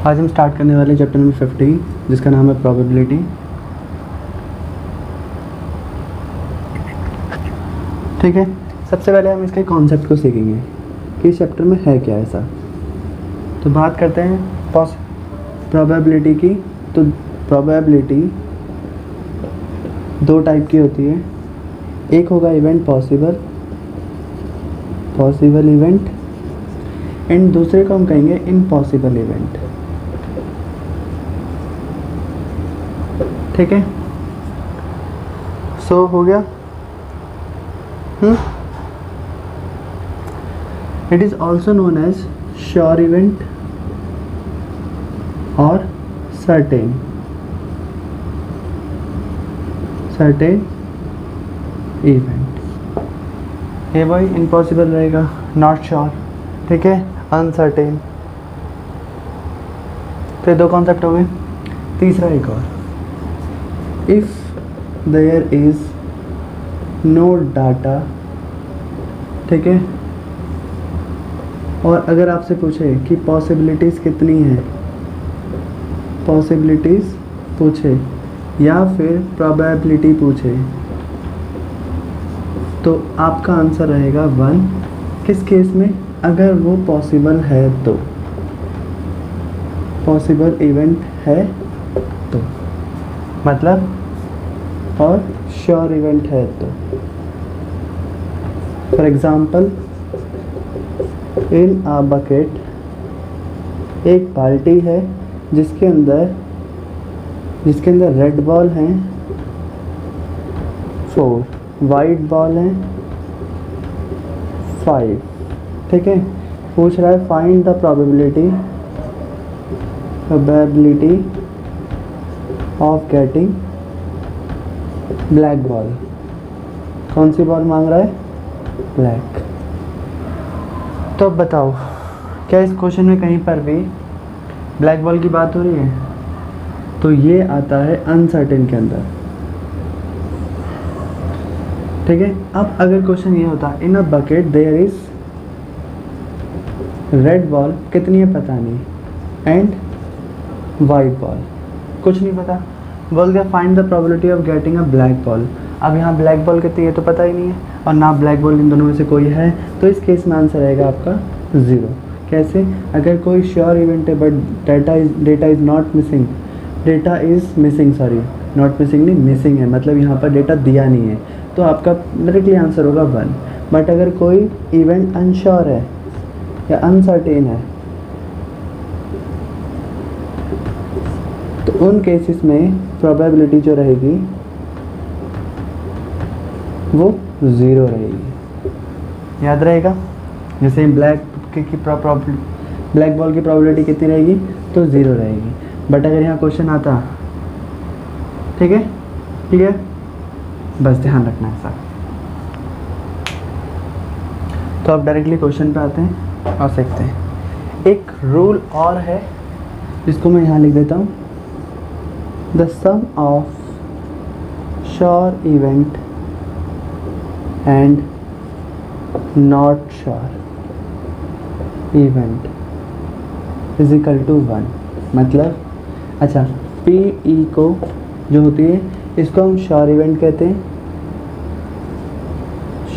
आज हम स्टार्ट करने वाले चैप्टर नंबर 50 जिसका नाम है प्रोबेबिलिटी। ठीक है, सबसे पहले हम इसके कॉन्सेप्ट को सीखेंगे कि इस चैप्टर में है क्या ऐसा। तो बात करते हैं प्रोबेबिलिटी की। तो प्रोबेबिलिटी दो टाइप की होती है, एक होगा इवेंट पॉसिबल इवेंट एंड दूसरे को हम कहेंगे इम्पॉसिबल इवेंट। ठीक है, सो हो गया। It is also known as sure event और सर्टेन इवेंट। ये वही इम्पॉसिबल रहेगा, नॉट श्योर। ठीक है, अनसर्टेन। तो ये दो कॉन्सेप्ट हो गए। तीसरा एक और, if there is no data. ठीक है, और अगर आपसे पूछे कि पॉसिबिलिटीज़ कितनी है, पॉसिबिलिटीज़ पूछे या फिर प्रोबेबिलिटी पूछे, तो आपका आंसर रहेगा 1। किस केस में? अगर वो पॉसिबल है तो, पॉसिबल इवेंट है तो मतलब, और श्योर इवेंट है तो। For example, in a bucket एक बाल्टी है जिसके अंदर रेड बॉल हैं 4, वाइट बॉल हैं 5। ठीक है, पूछ रहा है find the probability of getting black ball. कौन सी बॉल मांग रहा है? ब्लैक। तो अब बताओ, क्या इस क्वेश्चन में कहीं पर भी ब्लैक बॉल की बात हो रही है? तो ये आता है अनसर्टेन के अंदर। ठीक है, अब अगर क्वेश्चन ये होता in a bucket there is red ball, कितनी है पता नहीं, एंड वाइट बॉल कुछ नहीं पता, बोल दिया find the probability of getting a black ball. अब यहाँ ब्लैक बॉल कितनी है तो पता ही नहीं है, और ना ब्लैक बॉल इन दोनों में से कोई है, तो इस केस में आंसर आएगा आपका 0। कैसे? अगर कोई श्योर इवेंट है but data is not missing, data is missing, sorry not missing नहीं, मिसिंग है, मतलब यहाँ पर डेटा दिया नहीं है, तो आपका डायरेक्टली आंसर होगा 1। बट अगर कोई इवेंट अनश्योर है या अनसर्टेन है, तो उन केसेस में प्रोबेबिलिटी जो रहेगी वो 0 रहेगी। याद रहेगा, जैसे ब्लैक बॉल की प्रोबेबिलिटी कितनी रहेगी? तो 0 रहेगी। बट अगर यहाँ क्वेश्चन आता, ठीक है, क्लियर, बस ध्यान रखना है सर। तो अब डायरेक्टली क्वेश्चन पे आते हैं और सीखते हैं। एक रूल और है जिसको मैं यहाँ लिख देता हूँ, the sum of sure event and not sure event is equal to 1। मतलब, अच्छा, पी ई को जो होती है इसको हम श्योर इवेंट कहते हैं,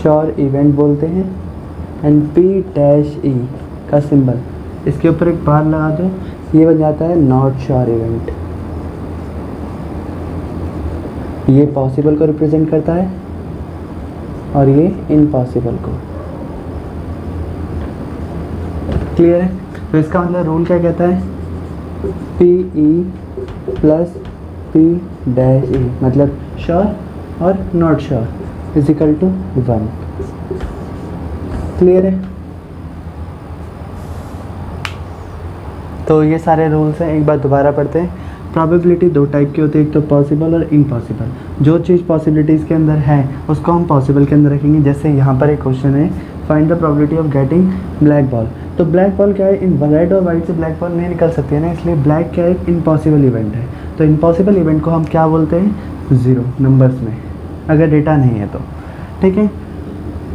श्योर इवेंट बोलते हैं, एंड पी डैश ई का सिंबल इसके ऊपर एक बार लगा दो, ये बन जाता है नॉट श्योर इवेंट। ये पॉसिबल को रिप्रेजेंट करता है और ये इम्पॉसिबल को। क्लियर है? तो इसका मतलब रूल क्या कहता है? P E plus P dash E, मतलब श्योर और not sure is equal to 1। Clear है? तो ये सारे रूल्स हैं, एक बार दोबारा पढ़ते हैं। प्रोबेबिलिटी दो टाइप की होती है, एक तो पॉसिबल और इम्पॉसिबल। जो चीज़ पॉसिबिलिटीज़ के अंदर है उसको हम पॉसिबल के अंदर रखेंगे। जैसे यहाँ पर एक क्वेश्चन है, find the probability of getting black ball. तो ब्लैक बॉल क्या है? इन रेड और वाइट से ब्लैक बॉल नहीं निकल सकती है ना, इसलिए ब्लैक क्या है? एक इम्पॉसिबल इवेंट है। तो इम्पॉसिबल इवेंट को हम क्या बोलते हैं? 0 नंबर्स में, अगर डेटा नहीं है तो। ठीक है,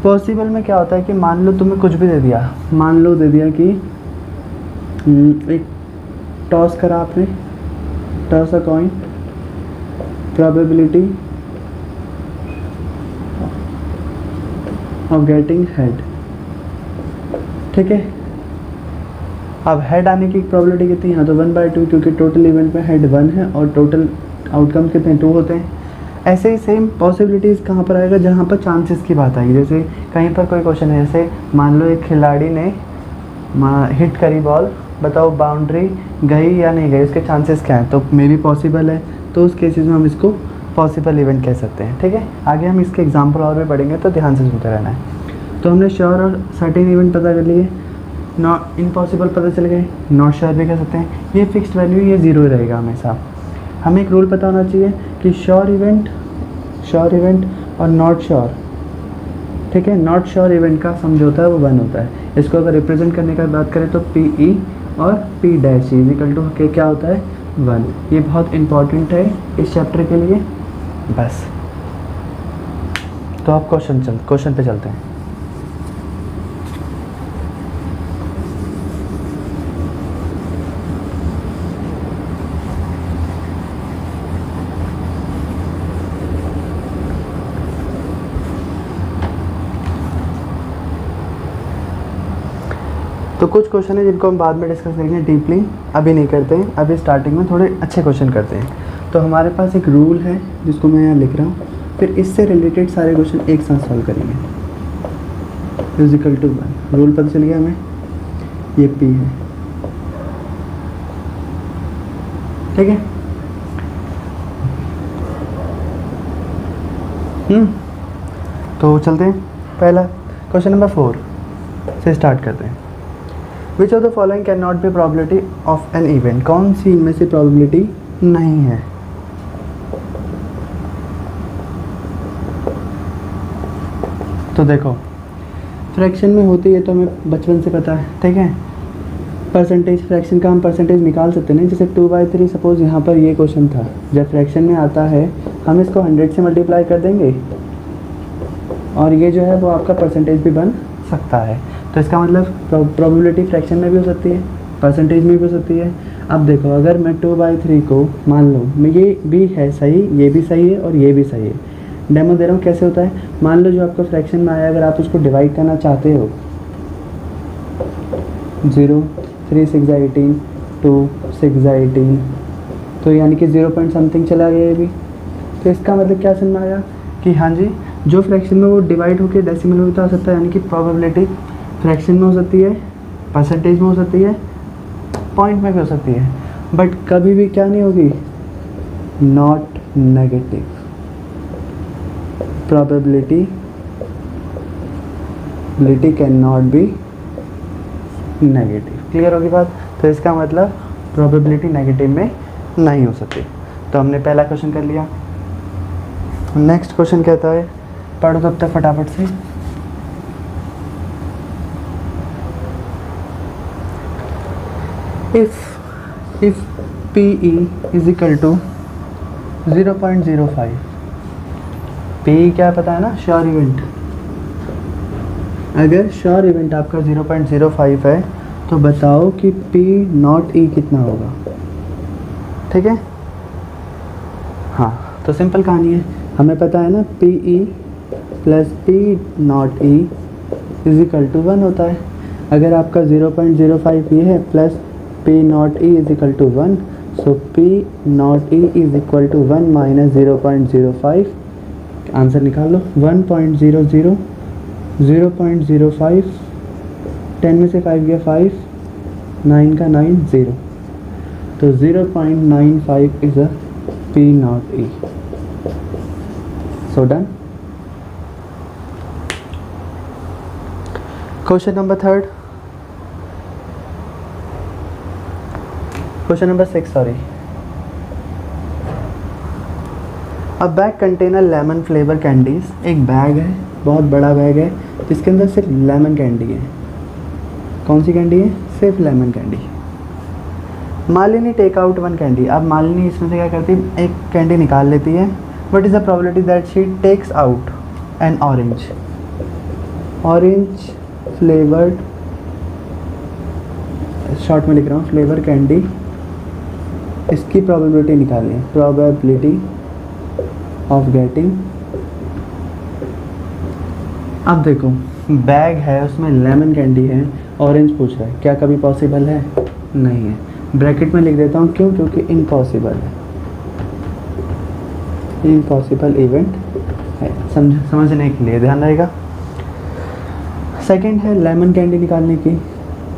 पॉसिबल में क्या होता है कि मान लो तुम्हें कुछ भी दे दिया, मान लो दे दिया कि एक टॉस करा आपने, toss a coin, probability of getting head, ठीक है। अब हेड आने की प्रोबेबिलिटी कितनी है, तो 1/2, क्योंकि टोटल इवेंट में हेड 1 है और टोटल आउटकम कितने 2 होते हैं। ऐसे ही सेम पॉसिबिलिटीज़ कहाँ पर आएगा, जहाँ पर चांसेस की बात आएगी। जैसे कहीं पर कोई क्वेश्चन है, जैसे मान लो एक खिलाड़ी ने हिट करी बॉल, बताओ बाउंड्री गई या नहीं गई, उसके चांसेस क्या हैं, तो मे बी पॉसिबल है, तो उस केसेस में हम इसको पॉसिबल इवेंट कह सकते हैं, ठीक है। आगे हम इसके एग्जाम्पल और भी पढ़ेंगे, तो ध्यान से सुनते रहना है। तो हमने श्योर और सर्टेन इवेंट पता कर लिए, नॉट इम्पॉसिबल पता चल गए, नॉट श्योर भी कह सकते हैं। ये फिक्स्ड वैल्यू, ये ज़ीरो रहेगा हमेशा। हमें एक रूल पता होना चाहिए कि श्योर इवेंट और नॉट श्योर, ठीक है। नॉट श्योर इवेंट का सम जो होता है वो 1 होता है। इसको अगर रिप्रेजेंट करने का बात करें तो पी ई और पी डैश इजिकल टू के क्या होता है 1। ये बहुत इंपॉर्टेंट है इस चैप्टर के लिए। बस, तो आप क्वेश्चन पे चलते हैं। तो कुछ क्वेश्चन है जिनको हम बाद में डिस्कस करेंगे डीपली, अभी नहीं करते हैं। अभी स्टार्टिंग में थोड़े अच्छे क्वेश्चन करते हैं। तो हमारे पास एक रूल है जिसको मैं यहाँ लिख रहा हूँ, फिर इससे रिलेटेड सारे क्वेश्चन एक साथ सॉल्व करेंगे। इजिकल टू 1 रूल पता चल गया हमें, ये पी है, ठीक है। तो चलते हैं, पहला क्वेश्चन नंबर 4 से स्टार्ट करते हैं। Which of the following can not be probability of an event, कौन सी इनमें से प्रोबेबिलिटी नहीं है। तो देखो, फ्रैक्शन में होती है तो हमें बचपन से पता है, ठीक है। परसेंटेज, फ्रैक्शन का हम परसेंटेज निकाल सकते हैं। जैसे 2/3 सपोज यहाँ पर ये क्वेश्चन था, जब फ्रैक्शन में आता है हम इसको 100 से मल्टीप्लाई कर देंगे और ये जो है वो आपका परसेंटेज भी बन सकता है। तो इसका मतलब प्रोबेबिलिटी फ्रैक्शन में भी हो सकती है, परसेंटेज में भी हो सकती है। अब देखो, अगर मैं 2/3 को मान लो, मैं ये भी है सही, ये भी सही है और ये भी सही है। डेमो दे रहा हूँ कैसे होता है। मान लो जो आपका फ्रैक्शन में आया, अगर आप उसको डिवाइड करना चाहते हो, 0, 3 6 18, 2 6 18, तो यानी कि 0 पॉइंट समथिंग चला गया ये भी। तो इसका मतलब क्या समझ में आया कि हाँ जी, जो फ्रैक्शन में वो डिवाइड होकर डेसिमल में भी आ सकता है, यानी कि प्रोबेबिलिटी फ्रैक्शन में हो सकती है, परसेंटेज में हो सकती है, पॉइंट में भी हो सकती है, बट कभी भी क्या नहीं होगी, not negative. Probability can not be negative. Clear होगी बात। तो इसका मतलब प्रोबेबिलिटी नेगेटिव में नहीं हो सकती। तो हमने पहला क्वेश्चन कर लिया। नेक्स्ट क्वेश्चन कहता है, पढ़ो तब तक फटाफट से। if PE is equal to 0.05, PE क्या पता है ना, श्योर इवेंट। अगर श्योर इवेंट आपका 0.05 है तो बताओ कि P नॉट E कितना होगा, ठीक है। हाँ, तो सिंपल कहानी है, हमें पता है ना PE plus P not E is equal to 1 होता है। अगर आपका 0.05 ये है plus P not E is equal to 1, so P not E is equal to 1 minus 0.05। Answer निकाल लो, 1.00, 0.05, 10 में से 5 गया 5, 9 का 9, 0, तो 0.95 is a P not E। So done. Question number 3, question number 6 sorry. A bag container lemon flavour candies, एक bag है, बहुत बड़ा बैग है जिसके अंदर सिर्फ लेमन कैंडी है। कौन सी कैंडी है, सिर्फ lemon candy. Malini take out 1 candy. अब मालिनी इसमें से क्या करती है, एक कैंडी निकाल लेती है। What is the probability that she takes out an orange flavoured, short में लिख रहा हूँ, फ्लेवर कैंडी इसकी प्रोबेबिलिटी निकालिए, प्रोबेबिलिटी ऑफ गेटिंग। अब देखो बैग है, उसमें लेमन कैंडी है, ऑरेंज पूछ रहा है, क्या कभी पॉसिबल है? नहीं है। ब्रैकेट में लिख देता हूँ, क्यों? क्योंकि इम्पॉसिबल है, इम्पॉसिबल इवेंट है। समझने के लिए ध्यान रहेगा। सेकंड है लेमन कैंडी निकालने की,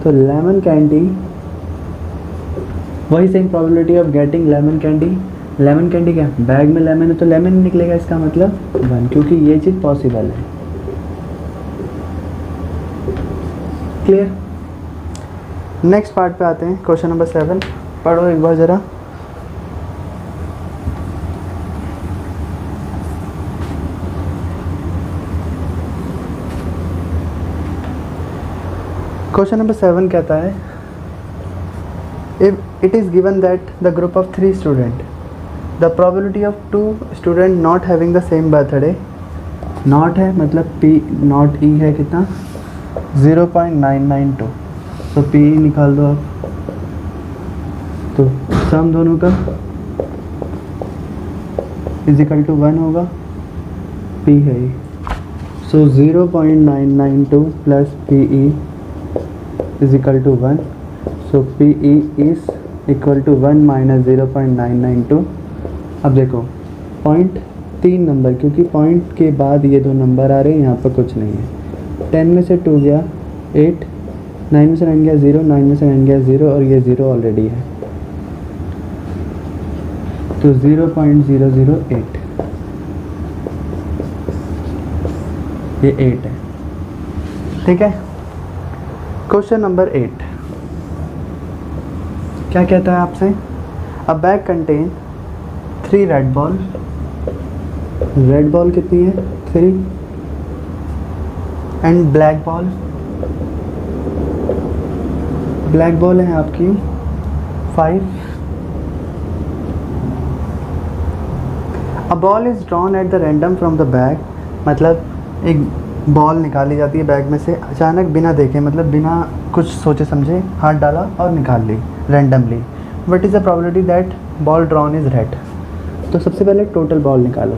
तो लेमन कैंडी वही same probability of getting lemon candy. Lemon candy क्या, बैग में लेमन है तो लेमन निकलेगा, इसका मतलब 1, क्योंकि ये चीज़ पॉसिबल है। क्लियर? नेक्स्ट पार्ट पे आते हैं, क्वेश्चन नंबर 7 पढ़ो एक बार ज़रा। क्वेश्चन नंबर 7 कहता है, if it is given that the group of 3 student, the probability of 2 student not having the same birthday, not है मतलब पी नॉट ई है कितना, 0.992, तो पी निकाल दो आप, तो सम दोनों का इजिकल टू 1 होगा, पी है ये, so 0.992 plus P E is equal to 1, so P E is equal to 1 minus 0.992। अब देखो पॉइंट 3 नंबर, क्योंकि पॉइंट के बाद ये 2 नंबर आ रहे हैं, यहाँ पर कुछ नहीं है। 10 में से 2 गया 8, 9 में से 9 गया 0, 9 में से 9 गया 0, और ये 0 ऑलरेडी है, तो 0.008, ये 8 है। ठीक है। क्वेश्चन नंबर 8 क्या कहता है आपसे, अ bag contain 3 red ball, red ball कितनी है 3, and black ball, black ball है आपकी 5। A ball is drawn at the random from the bag, मतलब एक बॉल निकाली जाती है बैग में से अचानक बिना देखे, मतलब बिना कुछ सोचे समझे हाथ डाला और निकाल ली randomly. What is the probability that ball drawn is red? तो सबसे पहले टोटल बॉल निकालो,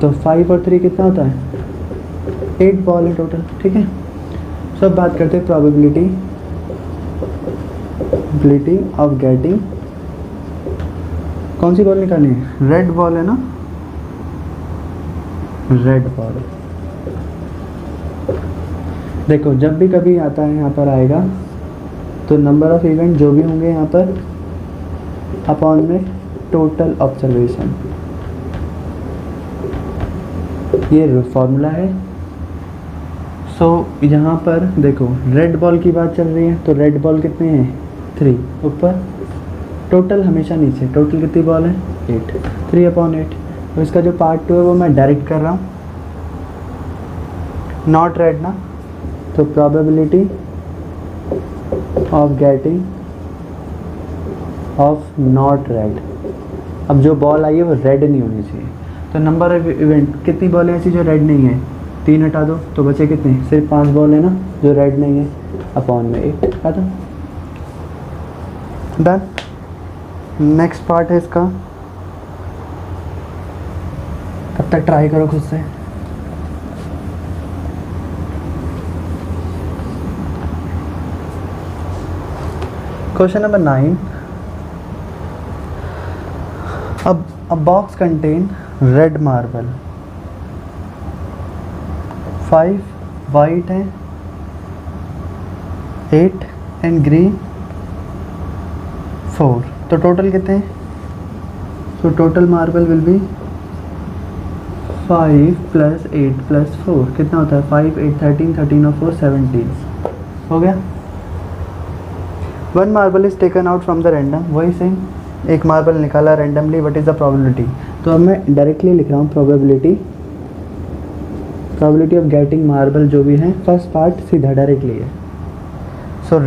तो 5 और 3 कितना होता है, 8 बॉल है टोटल। ठीक है। सब बात करते हैं प्रोबेबिलिटी ऑफ गेटिंग, कौन सी बॉल निकालनी है, रेड बॉल है ना, रेड बॉल। देखो जब भी कभी आता है यहाँ पर आएगा, तो नंबर ऑफ इवेंट जो भी होंगे यहाँ पर अपॉन में टोटल ऑब्जर्वेशन, ये फॉर्मूला है। सो यहाँ पर देखो रेड बॉल की बात चल रही है, तो रेड बॉल कितने हैं 3 ऊपर, टोटल हमेशा नीचे, टोटल कितनी बॉल है 8, 3/8। तो इसका जो पार्ट 2 है वो मैं डायरेक्ट कर रहा हूँ, नॉट रेड ना, तो probability of getting off not red. अब जो बॉल आई है वो रेड नहीं होनी चाहिए, तो नंबर ऑफ इवेंट कितनी बॉल है ऐसी जो रेड नहीं है, 3 हटा दो तो बचे कितने, सिर्फ 5 बॉल है ना जो रेड नहीं है, अपॉन में 8 खत्म, डन। नेक्स्ट पार्ट है इसका, तब तक ट्राई करो खुद से। क्वेश्चन नंबर 9, अब a box contain red marble, 5 white है, 8 and green 4, तो टोटल कितने हैं, तो टोटल मार्बल विल बी 5 + 8 + 4 कितना होता है, 5 8 13 13 और 4 17 हो गया। 1 marble is taken out from the random, वही सेम एक मार्बल निकाला randomly, what is the probability, तो अब मैं डायरेक्टली लिख रहा हूँ प्रोबेबिलिटी ऑफ गेटिंग मार्बल जो भी है, फर्स्ट पार्ट सीधा डायरेक्टली है। सो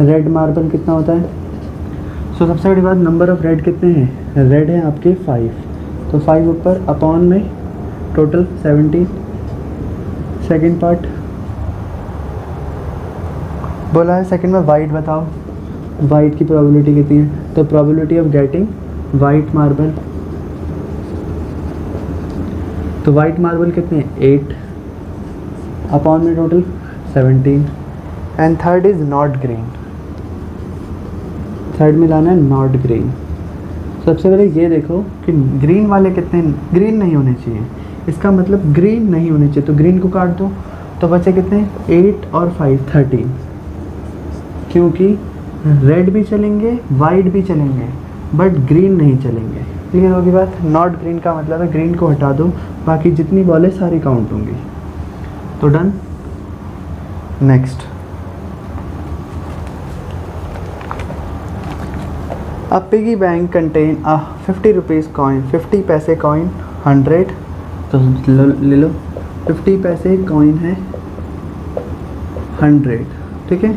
रेड मार्बल कितना होता है, सो सबसे बड़ी बात नंबर ऑफ रेड कितने हैं, रेड है आपके 5, तो 5 ऊपर अपॉन में टोटल 17। सेकेंड पार्ट बोला है, सेकेंड में वाइट बताओ, वाइट की प्रोबेबिलिटी कितनी है, तो probability of getting white marble, तो वाइट मार्बल कितने हैं 8 अपॉन में total 17। And third is not green, third में लाना है नॉट ग्रीन। सबसे पहले ये देखो कि ग्रीन वाले कितने, ग्रीन नहीं होने चाहिए, इसका मतलब ग्रीन नहीं होने चाहिए, तो ग्रीन को काट दो, तो बचे कितने 8 और 5 13, क्योंकि रेड भी चलेंगे वाइट भी चलेंगे बट ग्रीन नहीं चलेंगे। क्लियर होगी बात। नॉट ग्रीन का मतलब है ग्रीन को हटा दो, बाकी जितनी बॉलें सारी काउंट होंगी। तो done. Next, A piggy bank contain a 50 rupees coin, 50 पैसे कॉइन 100, तो ले लो 50 पैसे कॉइन है 100, ठीक है।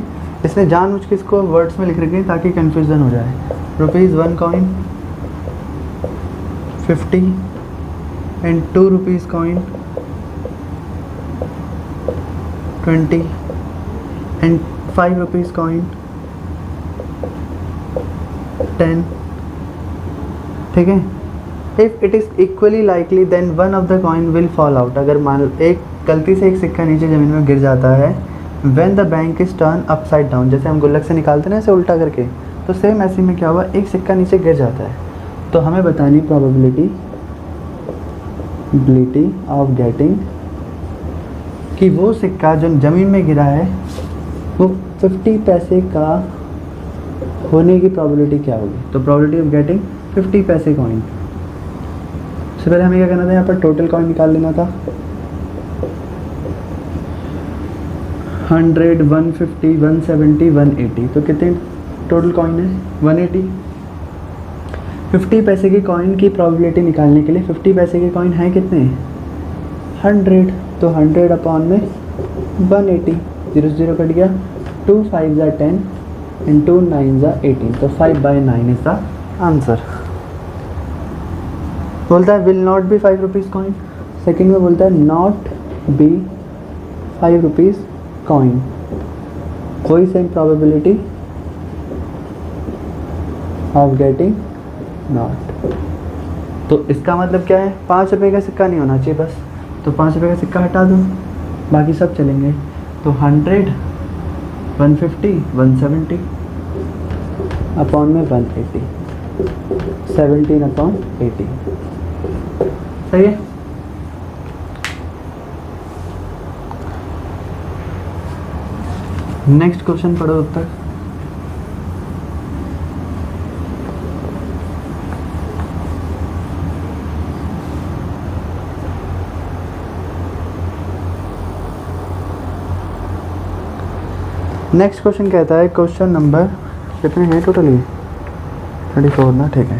इसने जानबूझ के इसको वर्ड्स में लिख रखे हैं ताकि कंफ्यूजन हो जाए। Rupees 1 coin 50 and 2 rupees coin 20 and 5 rupees coin 10, ठीक है। If it is equally likely then one of the coin will fall out, अगर मान लो एक गलती से एक सिक्का नीचे ज़मीन में गिर जाता है, when the bank is turn upside down, जैसे हम गुल्लक से निकालते हैं ना ऐसे उल्टा करके, तो सेम ऐसे में क्या हुआ, एक सिक्का नीचे गिर जाता है, तो हमें बतानी प्रोबेबिलिटी ऑफ गेटिंग कि वो सिक्का जो ज़मीन में गिरा है वो 50 पैसे का होने की प्रोबेबिलिटी क्या होगी। तो प्रोबेबिलिटी ऑफ गेटिंग 50 पैसे कॉइन। सबसे पहले हमें क्या करना था, यहाँ पर टोटल कॉइन निकाल लेना था। 100 150 170 180, तो कितने टोटल कॉइन है 180। 50 पैसे के कॉइन की प्रोबेबिलिटी निकालने के लिए 50 पैसे के कॉइन हैं कितने 100, तो 100 अपॉन में 180, 0 0 कट गया, 2 5 10 and 2 9 18, तो 5/9 इज द आंसर। बोलता है will not be 5 rupees coin, second में बोलता है नॉट बी 5 रुपीज़ कॉइन, वही same probability of getting not. तो इसका मतलब क्या है, 5 रुपये का सिक्का नहीं होना चाहिए बस, तो 5 रुपये का सिक्का हटा दो, बाकी सब चलेंगे। तो 100 150 170 अपॉन में 180, 17 अपॉन 80, सही है। नेक्स्ट क्वेश्चन पढ़ो अब तक। नेक्स्ट क्वेश्चन कहता है, क्वेश्चन नंबर कितने हैं टोटली 34 ना, ठीक है।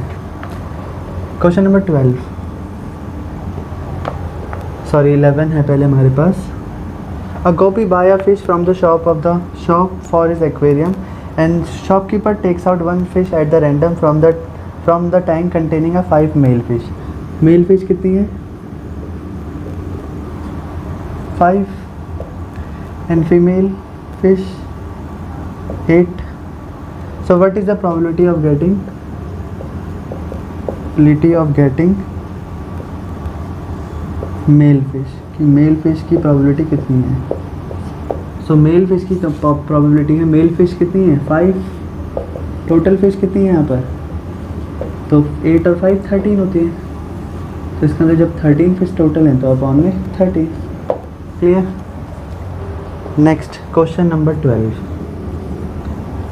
क्वेश्चन नंबर 12 सॉरी 11 है पहले हमारे पास। A Gopi buy a fish from the shop for his aquarium and shopkeeper takes out 1 fish at the random from the tank containing a 5 male fish. Male fish कितनी है 5 and female fish 8. So what is the probability of getting male fish की, male fish की probability कितनी है। So male fish की probability है, male fish कितनी है 5, टोटल फिश कितनी है यहाँ पर, तो 8 और 5 13 होती है, तो इसके अंदर जब 13 फिश टोटल हैं तो अपॉन में 30। क्लियर। नेक्स्ट क्वेश्चन नंबर 12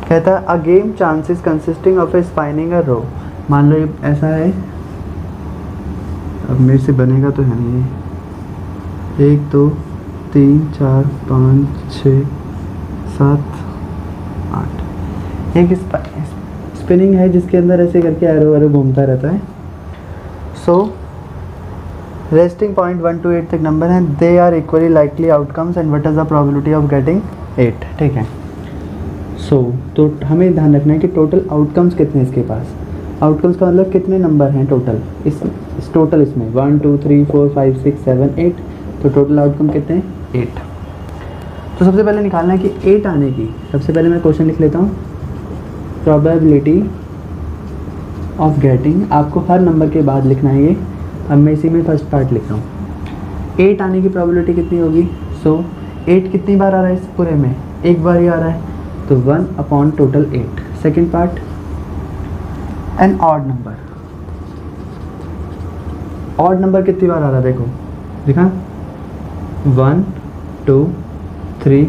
कहता है a game chances consisting of a spinning arrow. मान लो ये ऐसा है, अब मेरे से बनेगा तो है नहीं, 1 2 3 4 5 6 7 8, एक स्पिनिंग है जिसके अंदर ऐसे करके एरो घूमता रहता है। सो रेस्टिंग पॉइंट 1 to 8 तक नंबर हैं, they are equally likely outcomes and what is the probability of getting 8, ठीक है। तो हमें ध्यान रखना है कि टोटल आउटकम्स कितने हैं इसके पास। आउटकम्स का मतलब कितने नंबर हैं टोटल, इस टोटल इसमें 1 2 3 4 5 6 7 8, तो टोटल आउटकम कितने हैं 8। तो सबसे पहले निकालना है कि 8 आने की, सबसे पहले मैं क्वेश्चन लिख लेता हूँ। प्रोबेबिलिटी ऑफ गेटिंग, आपको हर नंबर के बाद लिखना है ये। अब मैं इसी में फर्स्ट पार्ट लिख रहा हूँ। 8 आने की प्रोबेबिलिटी कितनी होगी? सो 8 कितनी बार आ रहा है इस पूरे में? एक बार ही आ रहा है, तो 1 upon total 8। Second part, an odd number. Odd number कितनी बार आ रहा है देखो, दिखा 1 2 3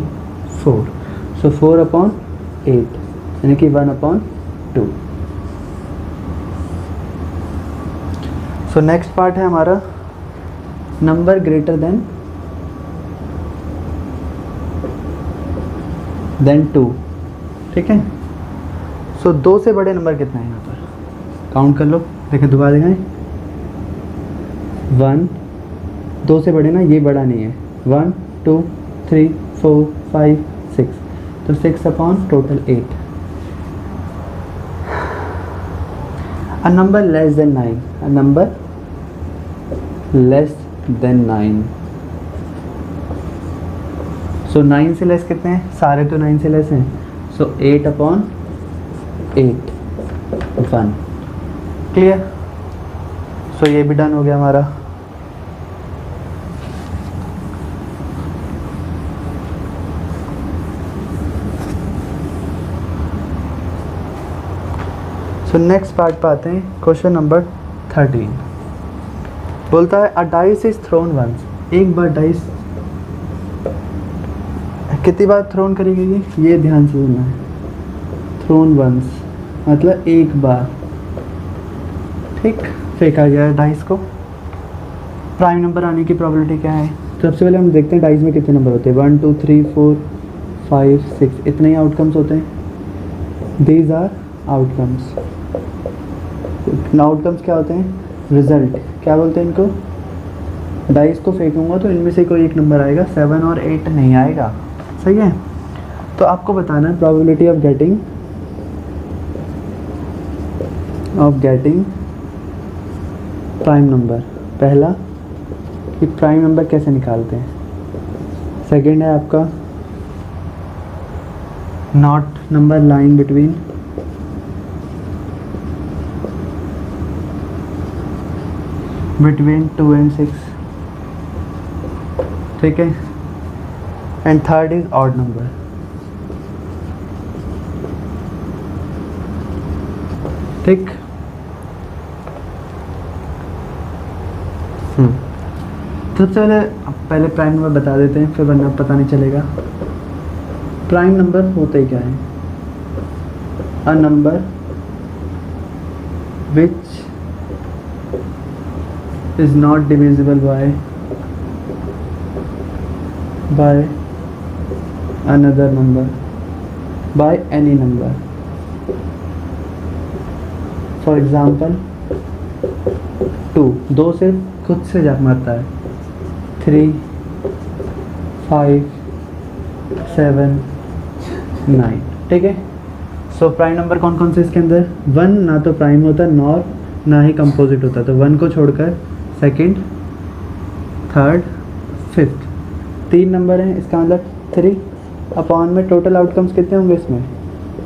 4, सो 4 अपॉन 8 यानी कि 1 अपॉन 2। सो नेक्स्ट पार्ट है हमारा नंबर ग्रेटर देन 2, ठीक है। सो 2 से बड़े नंबर कितने हैं यहाँ पर? काउंट कर लो, देखें दोबारा दिखाएं। 1, 2 से बड़े ना, ये बड़ा नहीं है। 1 2 3 4 5 6, तो 6 upon total 8। A number less than 9, a number less than 9, सो 9 से लेस कितने हैं? सारे तो 9 से लेस हैं, सो 8 अपॉन 8 1। क्लियर? सो ये भी डन हो गया हमारा। सो नेक्स्ट पार्ट पे आते हैं, क्वेश्चन नंबर 13। बोलता है a dice is thrown once, एक बार डाइस कितनी बार थ्रोन करी गई है? ये ध्यान से सुनना है। थ्रोन वंस मतलब एक बार, ठीक, फेंका गया है डाइस को। प्राइम नंबर आने की प्रोबेबिलिटी क्या है? सबसे पहले हम देखते हैं डाइस में कितने नंबर होते हैं। 1 2 3 4 5 6, इतने ही आउटकम्स होते हैं। These are outcomes. आउटकम्स क्या होते हैं? रिजल्ट। क्या बोलते हैं इनको? डाइस को फेंकूंगा तो इनमें से कोई एक नंबर आएगा, 7 और 8 नहीं आएगा। सही है। तो आपको बताना है probability of getting prime number. पहला कि प्राइम नंबर कैसे निकालते हैं। सेकंड है आपका not number line between between 2 and 6, ठीक है। And third is odd number. ठीक। तो सबसे पहले प्राइम नंबर बता देते हैं, फिर वरना पता नहीं चलेगा। प्राइम नंबर होता ही क्या है? A number which is not divisible by another number, by any number. For example 2, 2 से खुद से जा मरता है। 3 5 7 9, ठीक है। सो प्राइम नंबर कौन कौन से इसके अंदर? 1 ना तो प्राइम होता नॉर ना ही कंपोजिट होता, तो 1 को छोड़कर सेकंड, थर्ड, फिफ्थ, 3 नंबर हैं। इसका मतलब 3 अपॉन में टोटल आउटकम्स कितने होंगे इसमें?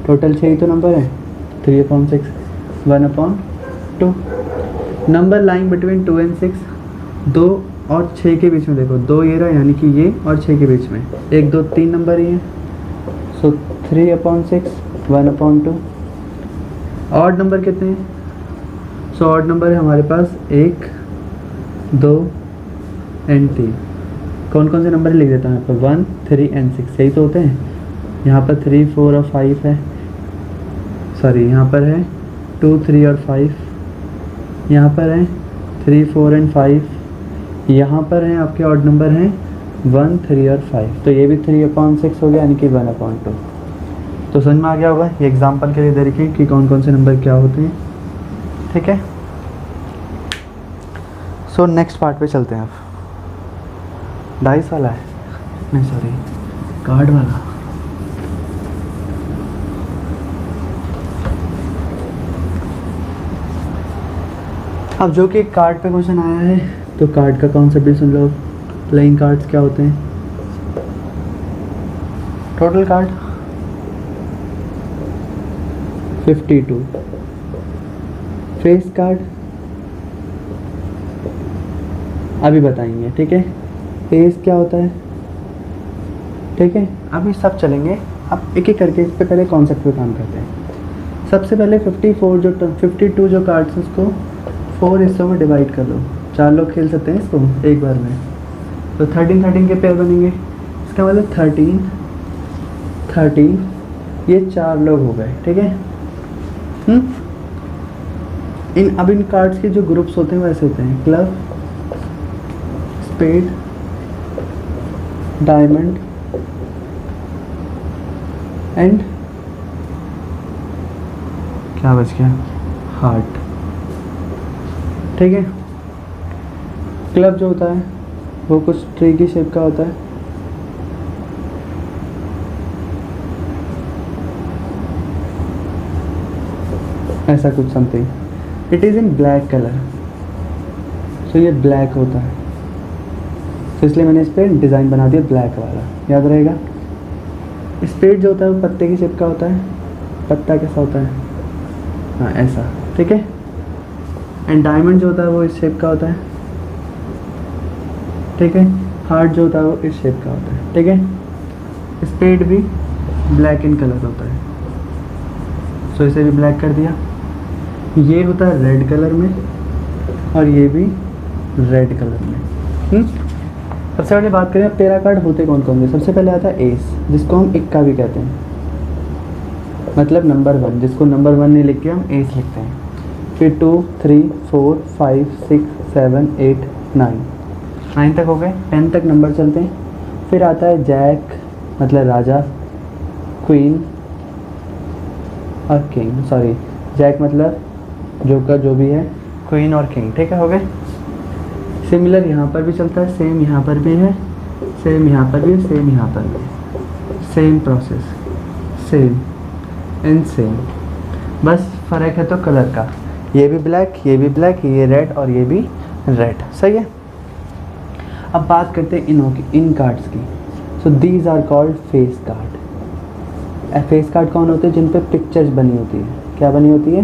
टोटल 6 ही तो नंबर हैं। 3 upon 6, 1 upon 2। Number line between 2 and 6, 2 और 6 के बीच में देखो, 2 ये रहा यानी कि ये, और 6 के बीच में 1 2 3 नंबर ही हैं। सो 3 अपॉन 6, 1 अपॉन 2। ऑड नंबर कितने हैं? सो ऑड नंबर है हमारे पास 1 2 एंड 3। कौन कौन से नंबर लिख देता हूँ यहाँ पर? 1 3 and 6, यही तो होते हैं। यहाँ पर 3 4 और 5 है, सॉरी यहाँ पर है 2 3 और 5, यहाँ पर है 3 4 and 5, यहाँ पर हैं आपके ऑड नंबर हैं 1 3 और 5। तो ये भी 3 अपॉन 6 हो गया यानी कि 1 अपॉन 2। तो समझ में आ गया होगा। ये एग्जाम्पल के लिए देखिए कि कौन कौन से नंबर क्या होते हैं, ठीक है। सो नेक्स्ट पार्ट पे चलते हैं। अब डाइस वाला है, नहीं सॉरी कार्ड वाला। अब जो कि कार्ड पे क्वेश्चन आया है, तो कार्ड का कॉन्सेप्ट भी सुन लो। प्लेइंग कार्ड्स क्या होते हैं? Total card 52। फेस कार्ड अभी बताएंगे, ठीक है। फेस क्या होता है, ठीक है, अभी सब चलेंगे। अब एक एक करके इस पे पहले कॉन्सेप्ट पे काम करते हैं। सबसे पहले 52 जो कार्ड्स हैं उसको 4 हिस्सों में डिवाइड कर लो। 4 लोग खेल सकते हैं इसको एक बार में, तो 13 के पेयर बनेंगे। इसका मतलब 13 ये 4 लोग हो गए, ठीक है। अब इन कार्ड्स के जो ग्रुप्स होते हैं वैसे होते हैं, क्लब, स्पेड, डायमंड एंड क्या बच गया, हार्ट, ठीक है। क्लब जो होता है वो कुछ ट्री की शेप का होता है, ऐसा कुछ something. It is in black colour, so ये ब्लैक होता है, तो इसलिए मैंने इस पर डिज़ाइन बना दिया ब्लैक वाला, याद रहेगा। स्पेड जो होता है वो पत्ते की शेप का होता है, पत्ता कैसा होता है, हाँ ऐसा, ठीक है। एंड डायमंड जो होता है वो इस शेप का होता है, ठीक है। हार्ट जो होता है वो इस शेप का होता है, ठीक है। स्पेड भी ब्लैक इन कलर होता है, सो इसे भी ब्लैक कर दिया। ये होता है रेड कलर में और ये भी रेड कलर में। सबसे पहले बात करें पेरा कार्ड होते कौन कौन से। सबसे पहले आता है एस, जिसको हम इक्का भी कहते हैं, मतलब नंबर 1, जिसको नंबर 1 नहीं लिख के हम एस लिखते हैं। फिर 2 3 4 5 6 7 8 9 तक हो गए, 10 तक नंबर चलते हैं। फिर आता है जैक, मतलब राजा, क्वीन और किंग, सॉरी जैक मतलब जोकर जो भी है, क्वीन और किंग, ठीक है, हो गए। सिमिलर यहाँ पर भी चलता है, सेम यहाँ पर भी है, सेम यहाँ पर भी है, सेम यहाँ पर भी है, same process, same and same, बस फ़र्क है तो कलर का। ये भी ब्लैक, ये भी ब्लैक, ये रेड और ये भी रेड, सही है। अब बात करते हैं इन कार्ड्स की। So these are called face card. Face card कौन होते हैं, जिन पे पिक्चर्स बनी होती है। क्या बनी होती है,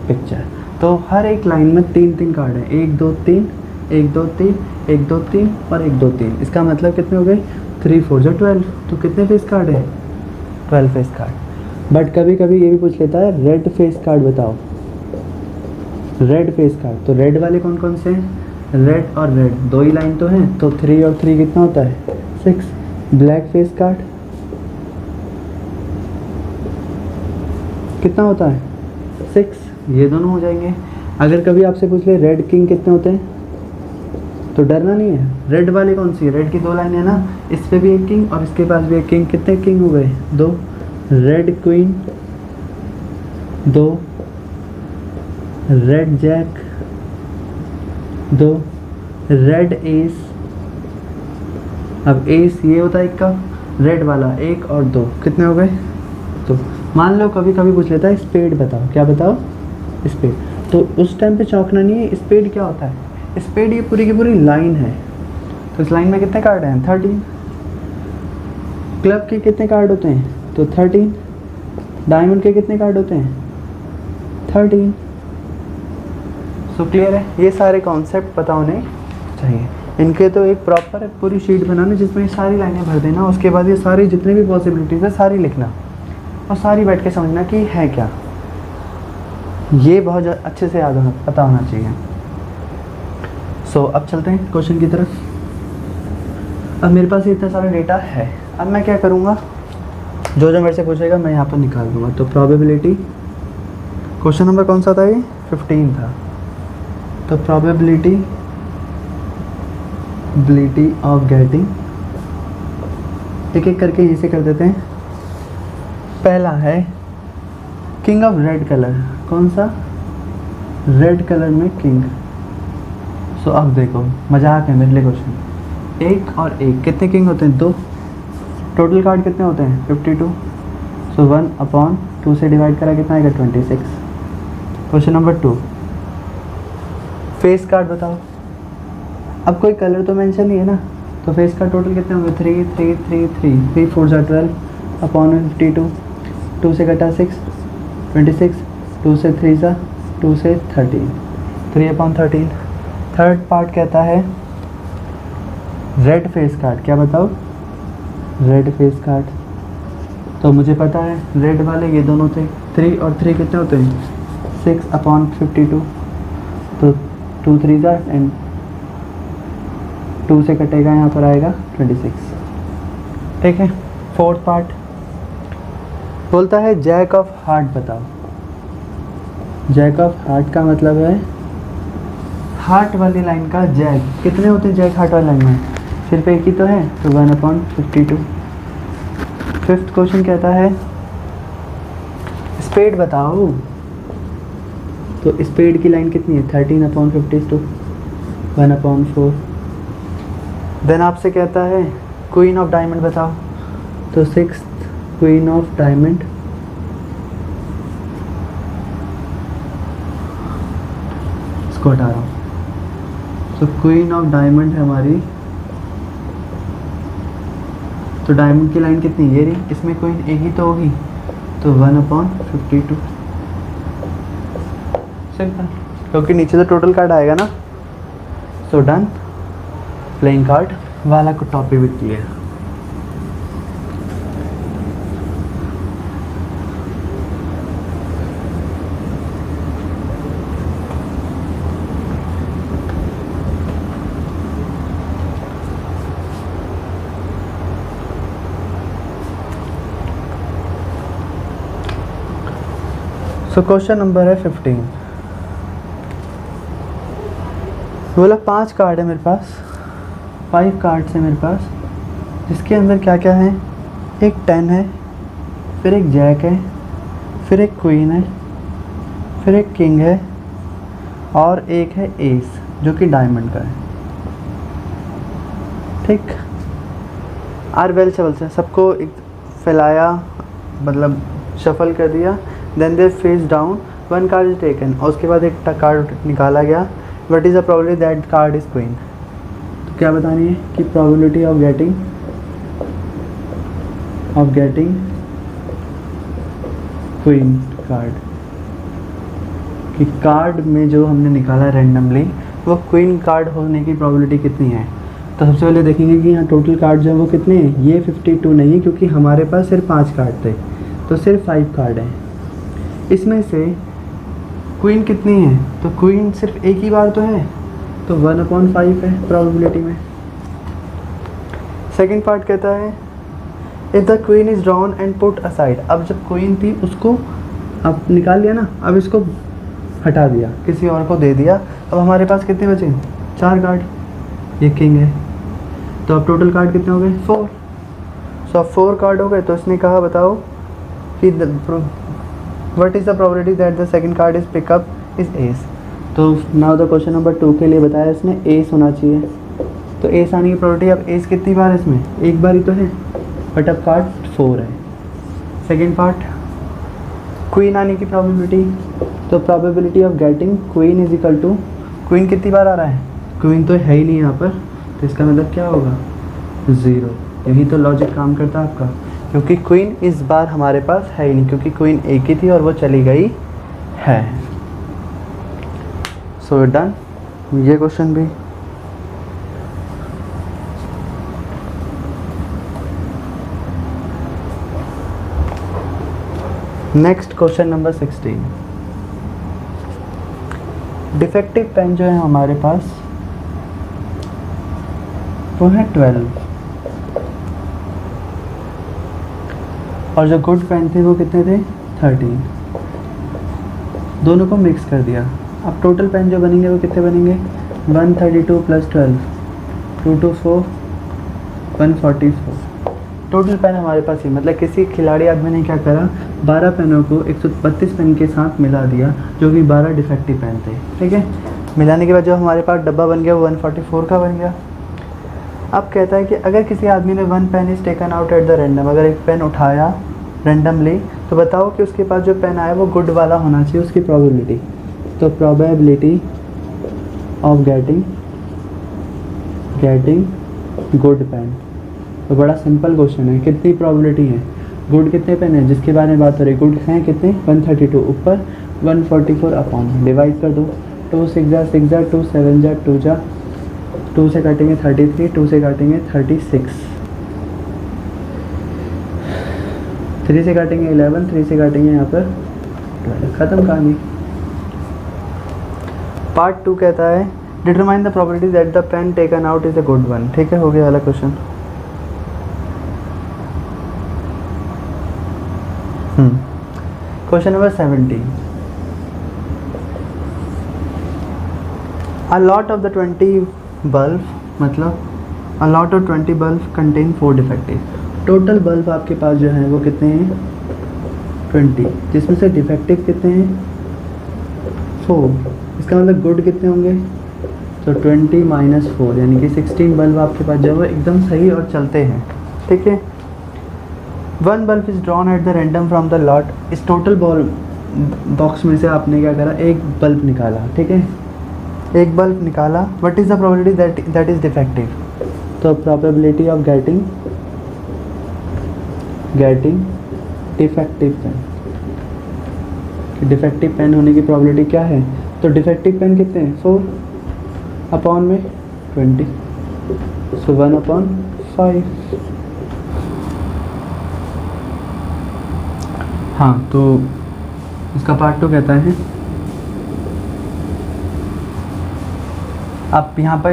पिक्चर। तो हर एक लाइन में 3 कार्ड हैं, 1 2 3 1 2 3 1 2 3 और 1 2 3। इसका मतलब कितने हो गए, 3 4 जो 12। तो कितने फेस कार्ड है, 12 फेस कार्ड। बट कभी कभी ये भी पूछ लेता है रेड फेस कार्ड बताओ, रेड फेस कार्ड। तो रेड वाले कौन कौन से हैं, रेड और रेड 2 ही लाइन तो हैं, तो 3 और 3 कितना होता है, 6। ब्लैक फेस कार्ड कितना होता है, 6। ये दोनों हो जाएंगे। अगर कभी आपसे पूछ ले रेड किंग कितने होते हैं, तो डरना नहीं है। रेड वाली कौन सी है, रेड की 2 लाइन है ना, इस पे भी एक किंग और इसके पास भी एक किंग। कितने किंग हो गए, 2। Red queen 2, red jack 2, red ace. अब एस ये होता है 1 का, रेड वाला 1 और 2 कितने हो गए, तो मान लो कभी कभी पूछ लेता है स्पेड बताओ, क्या बताओ, स्पेड। तो उस टाइम पे चौंकना नहीं है। स्पेड क्या होता है, स्पेड ये पूरी की पूरी लाइन है, तो इस लाइन में कितने कार्ड हैं, 13। क्लब के कितने कार्ड होते हैं, तो 13। डायमंड के कितने कार्ड होते हैं, 13। सो क्लियर है, ये सारे कॉन्सेप्ट पता होने चाहिए। इनके तो एक प्रॉपर पूरी शीट बनाना जिसमें सारी लाइनें भर देना, उसके बाद ये सारी जितनी भी पॉसिबिलिटीज़ है सारी लिखना और सारी बैठ के समझना कि है क्या। ये बहुत अच्छे से याद होना, पता होना चाहिए। सो अब चलते हैं क्वेश्चन की तरफ। अब मेरे पास इतना सारा डेटा है, अब मैं क्या करूँगा, जो जो मेरे से पूछेगा मैं यहाँ पर निकाल दूँगा। तो प्रोबेबिलिटी, क्वेश्चन नंबर कौन सा था ये, 15 था। तो प्रोबेबिलिटी ऑफ गेटिंग, एक एक करके यहीं से कर देते हैं। पहला है किंग ऑफ रेड कलर, कौन सा, रेड कलर में किंग। सो अब देखो मजाक है मेरे लिए क्वेश्चन, 1 और 1 कितने किंग होते हैं, 2। टोटल कार्ड कितने होते हैं, 52। सो 1/2 से डिवाइड करा कितना आएगा, 26। क्वेश्चन नंबर 2, फेस कार्ड बताओ। अब कोई कलर तो मेंशन नहीं है ना, तो फेस कार्ड टोटल कितने होंगे, 3 3 3 3 3 4 12/52। 2 से कटा 6, 26, 2 से 3 सा 2 से 13, 3/13। थर्ड पार्ट कहता है रेड फेस कार्ड। क्या बताओ? Red face card. तो मुझे पता है रेड वाले ये दोनों थे, 3 और 3 कितने होते हैं? 6/52। तो 2 3 सा एंड 2 से कटेगा, यहाँ पर आएगा 26। ठीक है। फोर्थ पार्ट बोलता है जैक ऑफ हार्ट बताओ। जैक ऑफ हार्ट का मतलब है हार्ट वाली लाइन का जैक। कितने होते हैं जैक हार्ट वाली लाइन में? सिर्फ एक ही तो है, तो 1/52। फिफ्थ क्वेश्चन कहता है स्पेड बताओ। तो स्पेड की लाइन कितनी है? 13/52, 1/4। देन आपसे कहता है क्वीन ऑफ डायमंड बताओ। तो 6th क्वीन ऑफ डायमंड, इसको हटा रहा हूँ। तो क्वीन ऑफ डायमंड है हमारी। तो डायमंड की लाइन कितनी? ये रही। इसमें क्वीन एक ही तो होगी, तो 1/52। सिंपल, क्योंकि नीचे तो टोटल कार्ड आएगा ना। So done. प्लेइंग कार्ड वाला को टॉपिक भी क्लियर। सो क्वेश्चन नंबर है 15। बोला 5 कार्ड है मेरे पास, 5 कार्ड्स है मेरे पास, जिसके अंदर क्या क्या है? एक 10 है, फिर एक जैक है, फिर एक क्वीन है, फिर एक किंग है, और एक है एस जो कि डायमंड का है। ठीक। आर वेल शफल से सबको एक फैलाया, मतलब शफल कर दिया। Then they face down, 1 card is taken, और उसके बाद एक कार्ड निकाला गया। What is the probability that card is queen? तो क्या बतानी है कि probability of getting queen card, कि कार्ड में जो हमने निकाला रैंडमली वो क्वीन कार्ड होने की प्रोबेबिलिटी कितनी है। तो सबसे पहले देखेंगे कि यहाँ टोटल कार्ड जो है वो कितने हैं। ये 52 नहीं, क्योंकि हमारे पास सिर्फ 5 कार्ड थे, तो सिर्फ 5 कार्ड हैं। इसमें से क्वीन कितनी है? तो क्वीन सिर्फ एक ही बार तो है, तो 1/5 है प्रोबेबिलिटी में। सेकंड पार्ट कहता है if the queen is drawn and put aside. अब जब क्वीन थी उसको अब निकाल लिया ना, अब इसको हटा दिया, किसी और को दे दिया। अब हमारे पास कितने बचे? 4 कार्ड। ये किंग है, तो अब टोटल कार्ड कितने हो गए? 4। सो अब 4 कार्ड हो गए। तो इसने कहा बताओ कि what is the probability that the second card is pickup is S. तो नाउ द क्वेश्चन नंबर 2 के लिए बताया इसने एस होना चाहिए। तो एस आने की प्रोबेबिलिटी, अब एस कितनी बार है इसमें? एक बार ही तो है, बट अब कार्ड 4 है। सेकंड पार्ट क्वीन आने की प्रोबेबिलिटी, तो probability of getting queen is equal to, queen कितनी बार आ रहा है? क्वीन तो है ही नहीं यहाँ पर, तो इसका मतलब क्या होगा? 0। यही तो लॉजिक काम करता है आपका, क्योंकि क्वीन इस बार हमारे पास है ही नहीं, क्योंकि क्वीन एक ही थी और वो चली गई है। So done. ये क्वेश्चन भी। Next question number 16। Defective pen जो है हमारे पास वो है 12, और जो गुड पेन थे वो कितने थे? 13। दोनों को मिक्स कर दिया। अब टोटल पेन जो बनेंगे वो कितने बनेंगे? 132 + 12, 224, 144। टोटल पेन हमारे पास ही, मतलब किसी खिलाड़ी आदमी ने क्या करा, 12 पेनों को 132 पेन के साथ मिला दिया, जो कि 12 डिफेक्टिव पेन थे। ठीक है। मिलाने के बाद जो हमारे पास डब्बा बन गया वो 144 का बन गया। अब कहता है कि अगर किसी आदमी ने 1 pen is taken out at the random, अगर एक पेन उठाया रैंडमली, तो बताओ कि उसके पास जो पेन आया वो गुड वाला होना चाहिए, उसकी प्रोबेबिलिटी। तो probability of getting good pen, तो बड़ा सिंपल क्वेश्चन है। कितनी प्रोबेबिलिटी है? गुड कितने पेन है जिसके बारे में बात हो रही है, गुड हैं कितने 132, ऊपर 144 अपॉन में डिवाइड कर दो, 2 6 जा 6 जा 2 7 जा 2 जा, 2 से काटेंगे 33, 2 से काटेंगे 36, 3 से काटेंगे 11, 3 से काटेंगे यहाँ पर 12, ख़त्म कहानी। पार्ट 2 कहता है determine the property that the pen taken out is a good one. ठीक है, हो गया वाला क्वेश्चन। Question number 17, a lot of the 20 bulb, मतलब a lot of 20 bulb contain 4 defective. Total bulb आपके पास जो है वो कितने हैं 20, जिसमें से डिफेक्टिव कितने हैं 4। इसका मतलब गुड कितने होंगे, तो 20 माइनस 4 यानी कि 16 बल्ब आपके पास जो है एकदम सही और चलते हैं। ठीक है, 1 bulb is drawn at the random from the lot. इस टोटल बॉक्स में से आपने क्या करा, एक बल्ब निकाला। ठीक है, एक बल्ब निकाला, what is the probability that is defective. तो probability of getting defective pen, defective pen होने की प्रोबेबिलिटी क्या है, तो डिफेक्टिव पेन कितने हैं 4 अपॉन में 20, सो 1/5। हाँ, तो इसका पार्ट 2 कहता है, अब यहाँ पर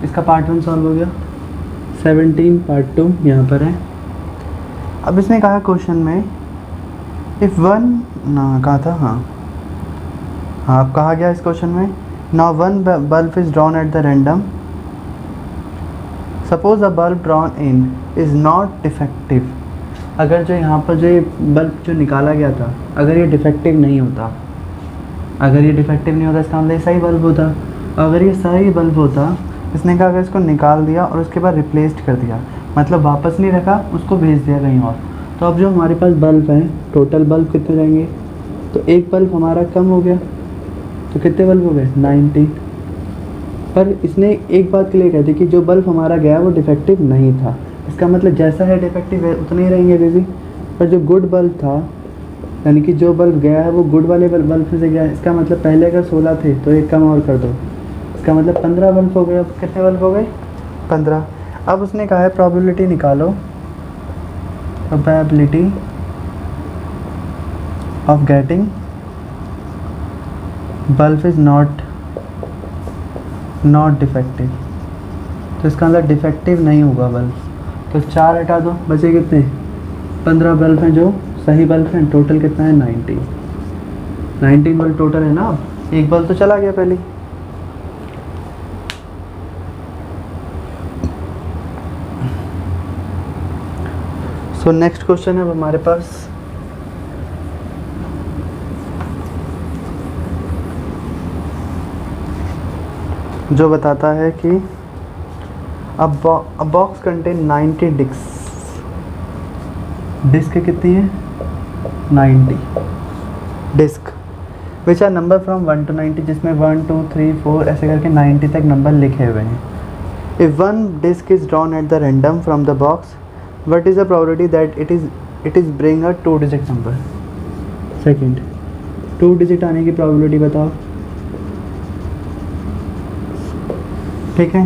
इसका पार्ट 1 सॉल्व हो गया, 17 पार्ट 2 यहाँ पर है। अब इसने कहा क्वेश्चन में इफ़ वन ना कहा था, हाँ अब कहा गया इस क्वेश्चन में, now 1 bulb is drawn at the random, suppose a bulb drawn in is not defective. अगर जो यहाँ पर जो बल्ब जो निकाला गया था, अगर ये डिफेक्टिव नहीं होता, अगर ये डिफेक्टिव नहीं होता इसका मतलब सही बल्ब होता। अगर ये सही बल्ब होता, इसने कहा अगर इसको निकाल दिया और उसके बाद रिप्लेस्ड कर दिया, मतलब वापस नहीं रखा, उसको भेज दिया कहीं और, तो अब जो हमारे पास बल्ब हैं टोटल बल्ब कितने जाएंगे, तो एक बल्ब हमारा कम हो गया, तो कितने बल्ब हो गए 19। पर इसने एक बात के लिए कह दी कि जो बल्ब हमारा गया वो डिफेक्टिव नहीं था, इसका मतलब जैसा है डिफेक्टिव है उतने ही रहेंगे बेबी। पर जो गुड बल्ब था, यानी कि जो बल्ब गया है वो गुड वाले बल्ब से गया है, इसका मतलब पहले अगर 16 थे तो एक कम और कर दो, इसका मतलब 15 बल्ब हो गए। अब कितने बल्ब हो गए 15। अब उसने कहा है प्रोबेबिलिटी निकालो, probability of getting bulb is not defective. तो इसका मतलब डिफेक्टिव नहीं होगा बल्ब, तो 4 हटा दो, बचे कितने 15 बल्ब हैं जो सही बल्ब हैं। टोटल कितना है 19 बल्ब टोटल है ना। एक बल्ब तो चला गया पहले। सो नेक्स्ट क्वेश्चन है अब हमारे पास, जो बताता है कि अ बॉक्स कंटेन 90 डिस्क कितनी है 90 discs, which are number from 1 to 90, जिसमें 1 2 3 4 ऐसे करके 90 तक नंबर लिखे हुए हैं। If 1 disc is drawn at the random from the box, what is the probability that it is bring a 2 digit number। Second 2 digit आने की probability बताओ। ठीक है,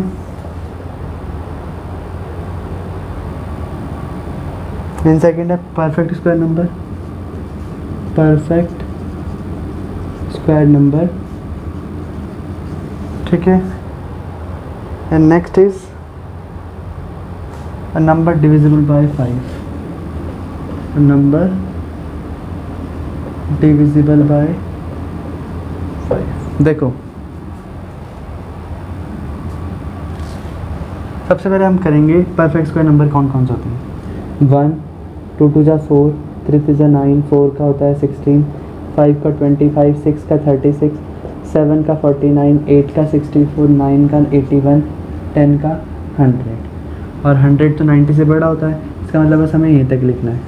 इन सेकेंड है perfect square number, perfect square number. ठीक है, and next is a number divisible by 5, a number divisible by 5। देखो सबसे पहले हम करेंगे परफेक्ट स्क्वायर नंबर कौन कौन से होते हैं। 1 2 2 जा 4, 3 3 जा 9, 4 का होता है 16, 5 का 25, 6 का 36, 7 का 49, 8 का 64, 9 का 81, 10 का 100। और 100 तो 90 से बड़ा होता है, इसका मतलब बस हमें यहीं तक लिखना है।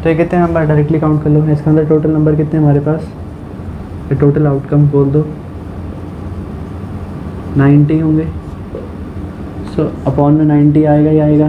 तो ये कितने नंबर डायरेक्टली काउंट कर लो, इसका मतलब टोटल नंबर कितने हमारे पास, ये टोटल आउटकम बोल दो 90 होंगे। सो अपॉन में 90 आएगा ही आएगा,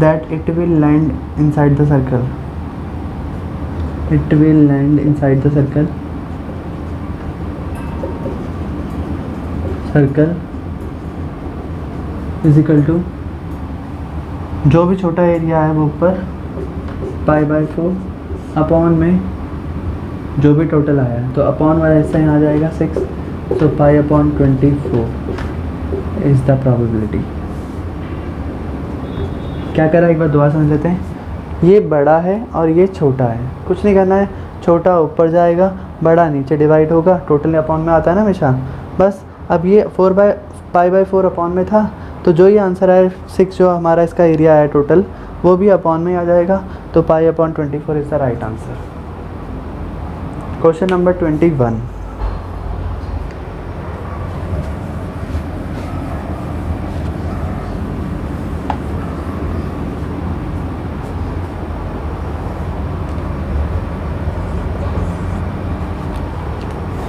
that it will land inside the circle. It will land inside the circle. Circle is equal to जो भी छोटा एरिया है वो ऊपर π/4 अपॉन में जो भी टोटल आया है, तो अपॉन वाला हिस्सा यहाँ आ जाएगा 6, तो π/24 इज़ द प्रोबेबिलिटी। क्या करा एक बार दोबारा समझ लेते हैं। ये बड़ा है और ये छोटा है, कुछ नहीं करना है, छोटा ऊपर जाएगा, बड़ा नीचे डिवाइड होगा, टोटल अपॉन में आता है ना हमेशा, बस। अब ये π/4 अपॉन में था, तो जो ये आंसर है 6 जो हमारा इसका एरिया है टोटल, वो भी अपॉन में आ जाएगा, तो π/24 is the right answer. Question number 21।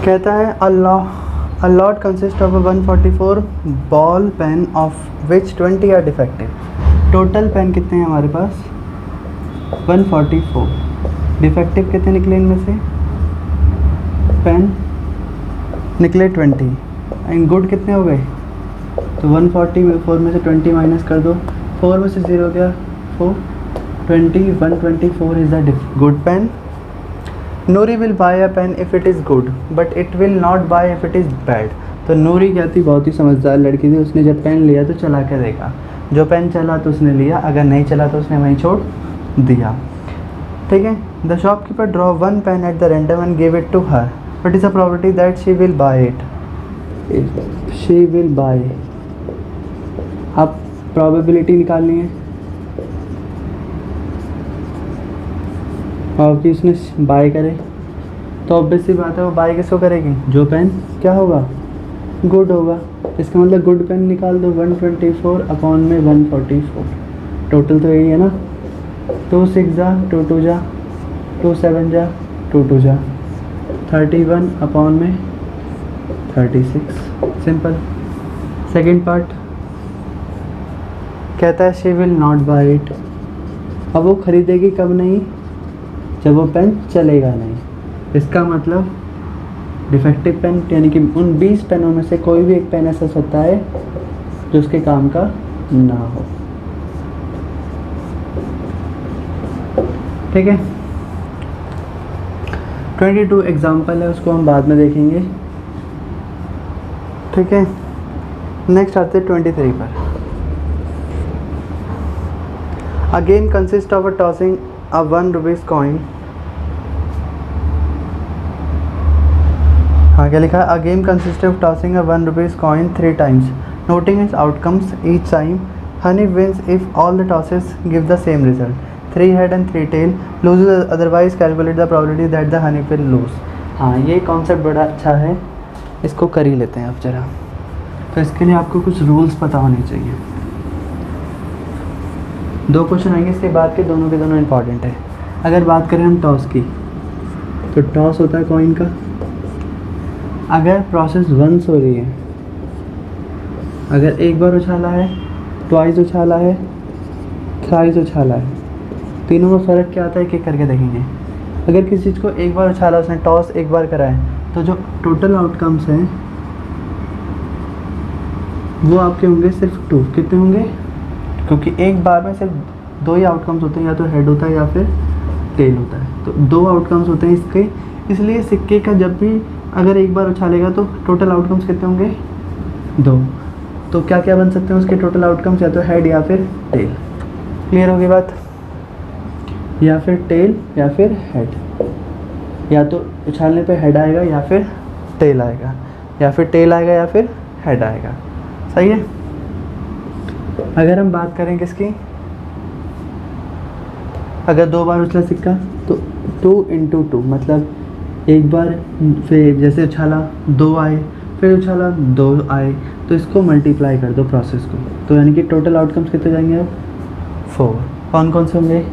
कहता है a lot consists of a 144 ball pen of which 20 are defective। Total pen कितने हैं हमारे पास 144, डिफेक्टिव कितने निकले इनमें से, पेन निकले 20, एंड गुड कितने हो गए, तो 144 में से 20 माइनस कर दो, 4 में से 0 गया 4, 20, 124 is the good pen. Noori will buy a pen if it is good but it will not buy if it is bad. तो नूरी क्या थी, बहुत ही समझदार लड़की थी, उसने जब पेन लिया तो चला के देखा, जो पेन चला तो उसने लिया, अगर नहीं चला तो उसने वहीं छोड़ दिया, ठीक है। The shopkeeper draw one pen at the random and give it to her, but is a probability that she will buy it. She will buy, अब प्रोबेबिलिटी निकालनी है, और कि उसने बाय करे, तो ऑब्वियस सी बात है वो बाय किसको करेगी, जो पेन क्या होगा, गुड होगा। इसका मतलब गुड पेन निकाल दो, 124 अपॉन में 144, टोटल तो यही है ना, 2 6 जा 2 2 जा 2 7 जा 2 2 जा 31 अपॉन में 36, सिंपल। सेकेंड पार्ट कहता है she will not buy it, अब वो खरीदेगी कब नहीं, जब वो पेन चलेगा नहीं। इसका मतलब डिफेक्टिव पेन यानी कि उन 20 पेनों में से कोई भी एक पेन ऐसा सकता है जो उसके काम का ना हो, ठीक है। 22 एग्जाम्पल है, उसको हम बाद में देखेंगे, ठीक है। नेक्स्ट आते हैं 23 पर। A game consist of a tossing a 1 rupees coin। हाँ क्या लिखा है, a game consists of tossing a 1 rupees coin 3 times, noting its outcomes each time। Honey wins if all the tosses give the same result, 3 head and 3 tail, loses otherwise calculate the probability that the honey will lose। हाँ ये concept बड़ा अच्छा है, इसको कर ही लेते हैं अब जरा। तो इसके लिए आपको कुछ रूल्स पता होने चाहिए। 2 क्वेश्चन आएंगे इसके बाद के दोनों इंपॉर्टेंट है। अगर बात करें हम टॉस की, तो टॉस होता है कॉइन का, अगर प्रोसेस वंस हो रही है, अगर एक बार उछाला है, ट्वाइस उछाला है, थ्राइस उछाला है, तीनों में फ़र्क क्या आता है एक करके देखेंगे। अगर किसी चीज़ को एक बार उछाला, उसने टॉस एक बार करा है, तो जो टोटल आउटकम्स हैं वो आपके होंगे सिर्फ 2। कितने होंगे, क्योंकि एक बार में सिर्फ 2 ही आउटकम्स होते हैं, या तो हेड होता है या फिर टेल होता है, तो 2 आउटकम्स होते हैं इसके। इसलिए सिक्के का जब भी अगर एक बार उछालेगा तो टोटल आउटकम्स कितने होंगे, 2। तो क्या क्या बन सकते हैं उसके टोटल आउटकम्स, या तो हेड या फिर टेल। क्लियर होगी बात, या फिर टेल या फिर हेड, या तो उछालने पे हेड आएगा या फिर टेल आएगा, या फिर टेल आएगा या फिर हेड आएगा, सही है। अगर हम बात करें किसकी, अगर 2 बार उछला सिक्का तो 2 × 2, मतलब एक बार फिर जैसे उछाला 2 आए, फिर उछाला 2 आए, तो इसको मल्टीप्लाई कर दो प्रोसेस को, तो यानी कि टोटल आउटकम्स कितने जाएंगे अब 4। कौन कौन से होंगे,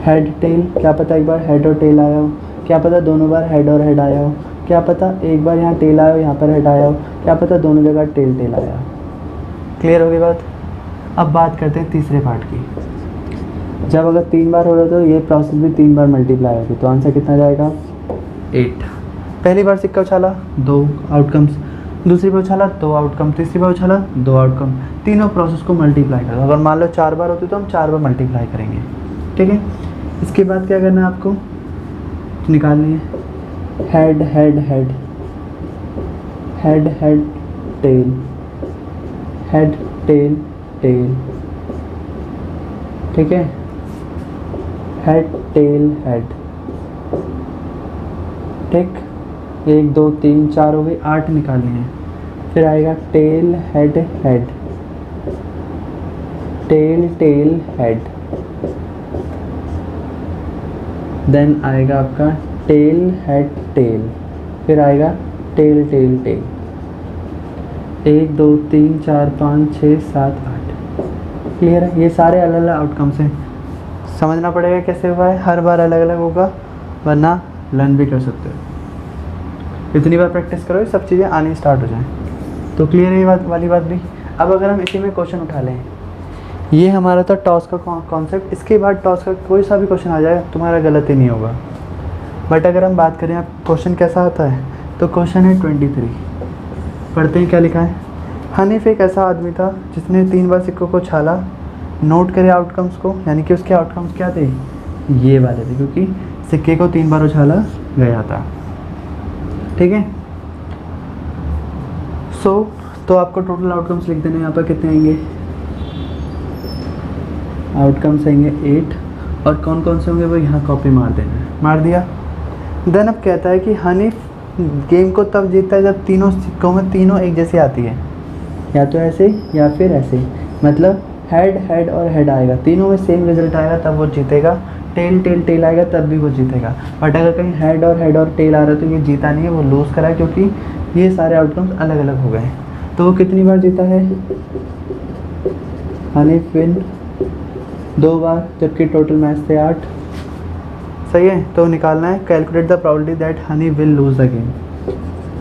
हेड टेल, क्या पता एक बार हेड और टेल आया हो, क्या पता दोनों बार हेड और हेड आया हो, क्या पता एक बार यहाँ टेल आया हो यहाँ पर हेड आया हो, क्या पता दोनों जगह टेल आया हो। क्लियर होगी बात। अब बात करते हैं तीसरे पार्ट की। जब अगर 3 बार हो रहा है तो ये प्रोसेस भी 3 बार मल्टीप्लाई होगी, तो आंसर कितना जाएगा 8। पहली बार सिक्का उछाला 2 आउटकम्स, दूसरी बार उछाला 2 आउटकम, तीसरी बार उछाला 2 आउटकम, तीनों प्रोसेस को मल्टीप्लाई करो। अगर मान लो 4 बार होती तो हम 4 बार मल्टीप्लाई करेंगे, ठीक है। इसके बाद क्या करना है आपको, निकालनी है head head head, head head tail, head tail tail, ठीक है, हेड टेल हेड, ठीक। 1 2 3 4 हो गई, 8 निकालनी है। फिर आएगा tail head head, tail tail head, then आएगा आपका टेल हेड टेल, फिर आएगा टेल टेल टेल। 1 2 3 4 5 6 7 8, क्लियर है। ये सारे अलग अलग आउटकम्स हैं, समझना पड़ेगा कैसे हुआ है, हर बार अलग अलग होगा, वरना लर्न भी कर सकते हो। इतनी बार प्रैक्टिस करो, ये सब चीज़ें आनी स्टार्ट हो जाएं, तो क्लियर है ये वाली बात भी। अब अगर हम इसी में क्वेश्चन उठा लें, ये हमारा था टॉस का कॉन्सेप्ट, इसके बाद टॉस का कोई सा भी क्वेश्चन आ जाए तुम्हारा गलत ही नहीं होगा। बट अगर हम बात करें अब क्वेश्चन कैसा आता है, तो क्वेश्चन है 23, पढ़ते हैं क्या लिखा है। हनीफ एक ऐसा आदमी था जिसने 3 बार सिक्कों को छाला, नोट करे आउटकम्स को, यानी कि उसके आउटकम्स क्या थे, ये वाले थे, क्योंकि सिक्के को 3 बार उछाला गया था, ठीक है। तो आपको टोटल आउटकम्स लिख देने, यहाँ पर कितने आएंगे, आउटकम्स आएंगे 8, और कौन कौन से होंगे वो यहाँ कॉपी मार देना है, मार दिया। देन अब कहता है कि हनीफ गेम को तब जीतता है जब तीनों सिक्कों में तीनों एक जैसी आती है, या तो ऐसे या फिर ऐसे, मतलब हेड हेड और हेड आएगा, तीनों में सेम रिजल्ट आएगा तब वो जीतेगा। टेल टेल टेल आएगा तब भी वो जीतेगा। बट अगर कहीं हेड और टेल आ रहा है तो ये जीता नहीं है, वो लूज़ करा, क्योंकि ये सारे आउटकम्स अलग अलग हो गए। तो वो कितनी बार जीता है, हनीफ विन 2 बार, जबकि टोटल मैच थे 8, सही है। तो निकालना है calculate the probability that Honey will lose the game,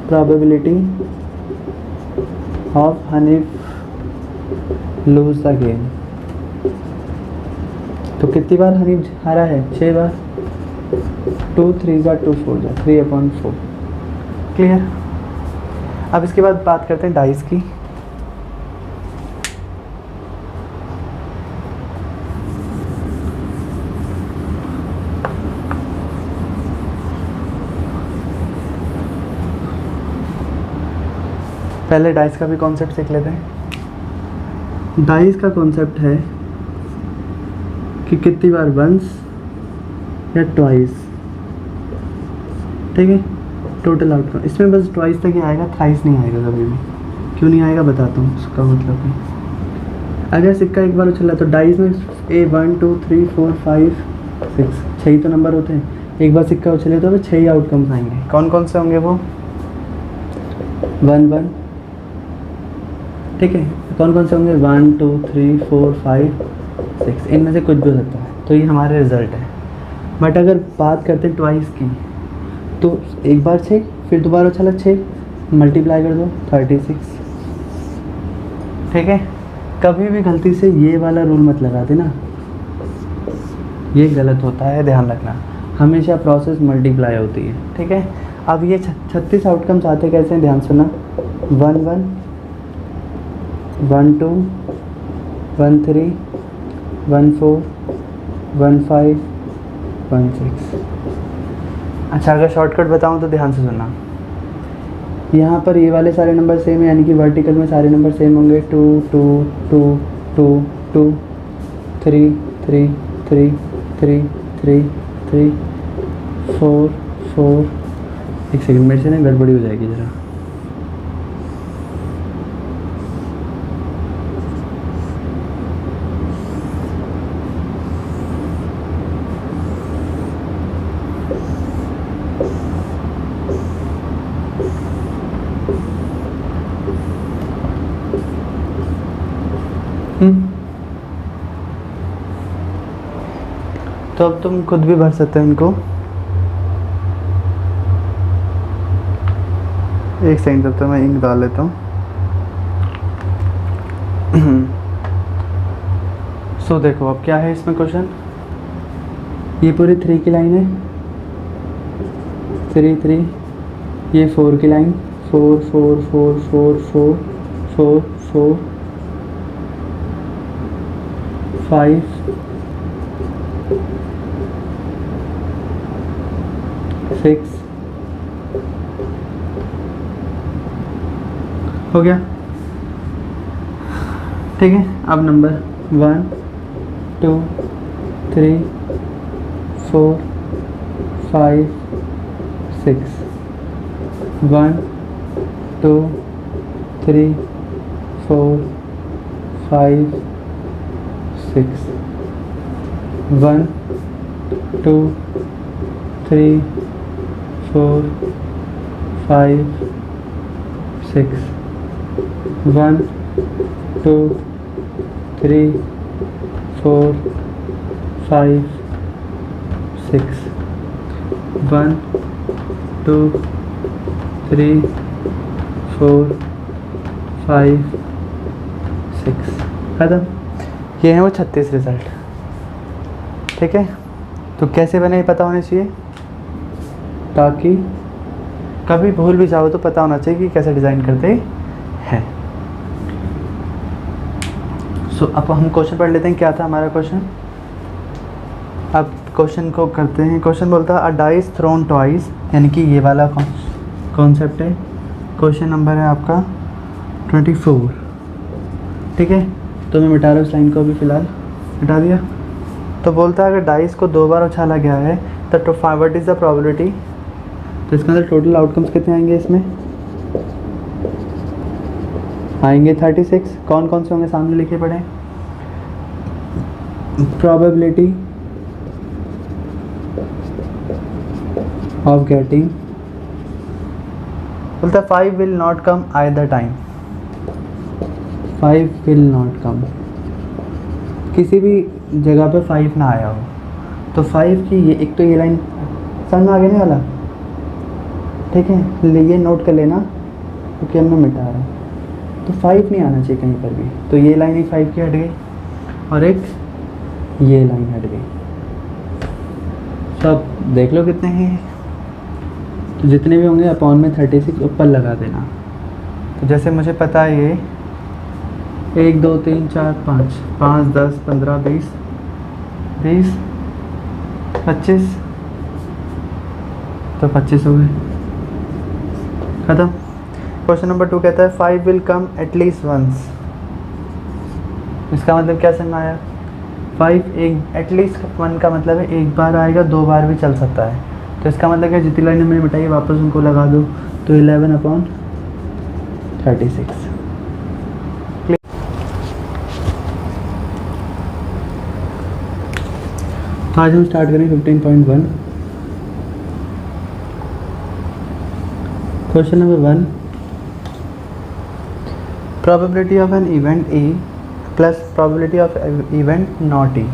probability of Hanif lose the game. तो कितनी बार हनीफ हारा है, 6 बार, 2 3 2 4 3/4, क्लियर। अब इसके बाद बात करते हैं डाइस की। पहले डाइस का भी कॉन्सेप्ट सीख लेते हैं। डाइस का कॉन्सेप्ट है कि कितनी बार, वंस या ट्वाइस, ठीक है, टोटल आउटकम। इसमें बस ट्वाइस तक ही आएगा, थ्राइस नहीं आएगा कभी भी। क्यों नहीं आएगा बताता हूँ, उसका मतलब नहीं। अगर सिक्का एक बार उछला तो डाइस में 1 2 3 4 5 6 6 ही तो नंबर होते हैं। एक बार सिक्का उछले तो 6 ही आउटकम्स आएंगे। कौन कौन से होंगे वो, 1 1, ठीक है। कौन कौन से होंगे, 1 2 3 4 5 6, इनमें से कुछ भी हो सकता है। तो ये हमारे रिजल्ट है। बट अगर बात करते हैं ट्वाइस की, तो एक बार 6, फिर दोबारा उछला 6, मल्टीप्लाई कर दो 36, ठीक है। कभी भी गलती से ये वाला रूल मत लगा देना, ये गलत होता है, ध्यान रखना। हमेशा प्रोसेस मल्टीप्लाई होती है, ठीक है। अब ये 36 आउटकम्स आते कैसे हैं, ध्यान सुनना। 1 1 1 2 1 3 1 4 1 5 1 6। अच्छा, अगर शॉर्टकट बताऊं तो ध्यान से सुनना। यहाँ पर ये वाले सारे नंबर सेम है, यानी कि वर्टिकल में सारे नंबर सेम होंगे। 2 2 2 2 2 3 3 3 3 3 3 4 4। एक सेकंड, मेरे से ना गड़बड़ी हो जाएगी ज़रा। तो अब तुम खुद भी भर सकते हो इनको। एक सेकंड, तब तक मैं इंक डाल लेता हूँ। सो देखो अब क्या है इसमें क्वेश्चन। ये पूरी 3 की लाइन है, 3 3, ये 4 की लाइन, 4 4 4 4 4 4 4 5 6 हो गया। ठीक है, अब नंबर 1 2 3 4 5 6, 1 2 3 4 5 6, 1 2 3 4 5 6, 1 2 3 4 5 6, 1 2 3 4 5 6। खत्म। ये है वो 36 रिज़ल्ट। ठीक है, तो कैसे बने ये पता होना चाहिए, ताकि कभी भूल भी जाओ तो पता होना चाहिए कि कैसे डिज़ाइन करते हैं। सो अब हम क्वेश्चन पढ़ लेते हैं। क्या था हमारा क्वेश्चन? अब क्वेश्चन को करते हैं। क्वेश्चन बोलता है अ डाइस थ्रोन ट्वाइस, यानी कि ये वाला कॉन्सेप्ट है। क्वेश्चन नंबर है आपका 24। ठीक है, तो मैं मिटा रहा हूँ इस लाइन को अभी फ़िलहाल, मिटा दिया। तो बोलता है अगर डाइस को 2 बार उछाला गया है तो व्हाट इज़ द प्रोबेबिलिटी। तो इसके अंदर टोटल आउटकम्स कितने आएंगे? इसमें आएंगे 36। कौन कौन से होंगे सामने लिखे पड़े? प्रोबेबिलिटी ऑफ गेटिंग, बोलता है 5 will not come either time. 5 will not come, किसी भी जगह पे 5 ना आया हो। तो 5 की ये एक तो ये लाइन समझ में आ गया नहीं वाला। ठीक है, ये नोट कर लेना क्योंकि अब मैं मिटा रहा हूँ। तो 5 नहीं आना चाहिए कहीं पर भी। तो ये लाइन एक 5 की हट गई और एक ये लाइन हट गई। सब देख लो कितने हैं। तो जितने भी होंगे अपॉन में 36 ऊपर लगा देना। तो जैसे मुझे पता है ये 1 2 3 4 5 5 10 15 20 20 25, तो 25 हो गए। खत्म। क्वेश्चन नंबर 2 कहता है 5 विल कम एटलीस्ट वंस। इसका मतलब क्या समझ में आया? 5 एक एटलीस्ट 1 का मतलब है एक बार आएगा, 2 बार भी चल सकता है। तो इसका मतलब है जितनी लाइनें मैंने मिटाई वापस उनको लगा दो, तो 11/36। तो आज हम स्टार्ट करें 15.1। Question number 1, probability of an event A plus probability of event not a.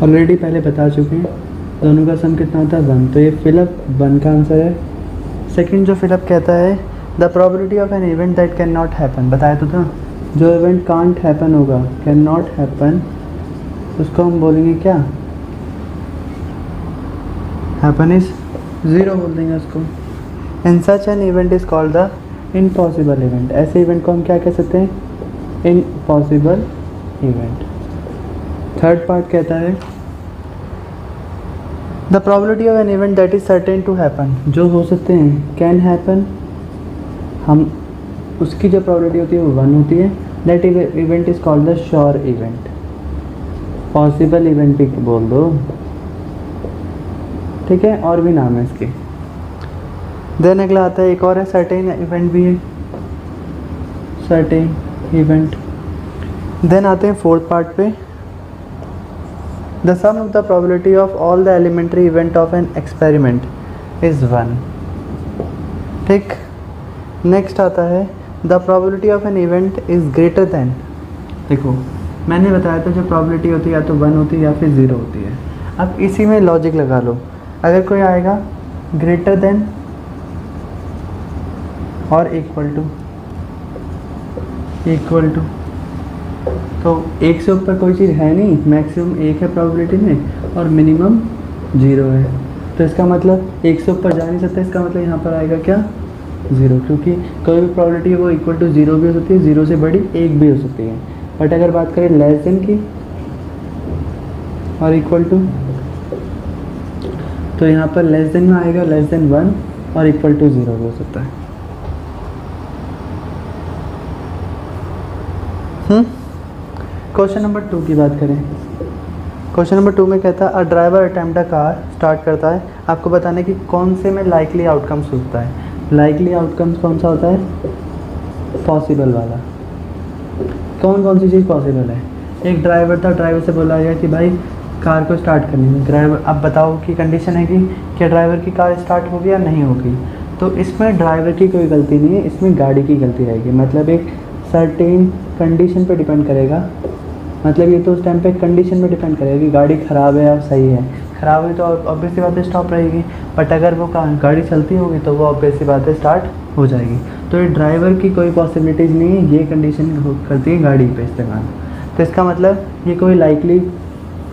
Already पहले बता चुके हैं, दोनों का सम कितना होता है 1। तो ये फिलअप 1 का आंसर है। सेकंड जो फिलअप कहता है the probability of an event that can not happen, बताया तो था। जो इवेंट कांट हैपन होगा, कैन नॉट हैपन, उसको हम बोलेंगे क्या? हैपन इज 0 बोल देंगे उसको। And such an event is called the impossible event. ऐसे इवेंट को हम क्या कह सकते हैं? Impossible event. थर्ड पार्ट कहता है the probability of an event that is certain to happen, जो हो सकते हैं कैन हैपन, हम उसकी जो प्रोबेबिलिटी होती है वो 1 होती है। That event is called the sure event. Possible event भी बोल दो, ठीक है, और भी नाम है इसके। देन अगला आता है एक और है सर्टेन इवेंट भी है, सर्टेन इवेंट। देन आते हैं फोर्थ पार्ट पे, the sum of the probability of all the elementary event of an experiment is 1। ठीक। नेक्स्ट आता है the probability of an event is greater than. देखो मैंने बताया था जो प्रोबेबिलिटी होती है या तो 1 होती है या फिर 0 होती है। अब इसी में लॉजिक लगा लो, अगर कोई आएगा ग्रेटर देन और इक्वल टू तो एक से ऊपर कोई चीज़ है नहीं, मैक्सिमम एक है प्रोबेबिलिटी में और मिनिमम 0 है। तो इसका मतलब एक से ऊपर जा नहीं सकता, इसका मतलब यहाँ पर आएगा क्या 0, क्योंकि कोई भी प्रोबेबिलिटी है वो इक्वल टू 0 भी हो सकती है, 0 से बड़ी 1 भी हो सकती है। बट अगर बात करें लेस देन की और इक्वल टू, तो यहाँ पर लेस देन में आएगा लेस देन 1 और इक्वल टू 0 भी हो सकता है। क्वेश्चन नंबर 2 की बात करें। क्वेश्चन नंबर 2 में कहता है a driver attempt a car start करता है, आपको बताने कि कौन से में लाइकली आउटकम्स होता है। लाइकली आउटकम्स कौन सा होता है, पॉसिबल वाला। कौन कौन सी चीज़ पॉसिबल है, एक ड्राइवर था, ड्राइवर से बोला गया कि भाई कार को स्टार्ट करनी है। ड्राइवर, अब बताओ कि कंडीशन है कि क्या ड्राइवर की कार स्टार्ट होगी या नहीं होगी। तो इसमें ड्राइवर की कोई गलती नहीं है, इसमें गाड़ी की गलती रहेगी। मतलब एक सर्टेन कंडीशन पे डिपेंड करेगा, मतलब ये तो उस टाइम पे कंडीशन पे डिपेंड करेगा कि गाड़ी ख़राब है या सही है। ख़राब है तो ऑब्वियस सी बात है स्टॉप रहेगी, बट अगर वो गाड़ी चलती होगी तो वो ऑब्वियस सी बात है स्टार्ट हो जाएगी। तो ये ड्राइवर की कोई पॉसिबिलिटीज़ नहीं है, ये कंडीशन करती है गाड़ी पे इस्तेमाल। तो इसका मतलब ये कोई लाइकली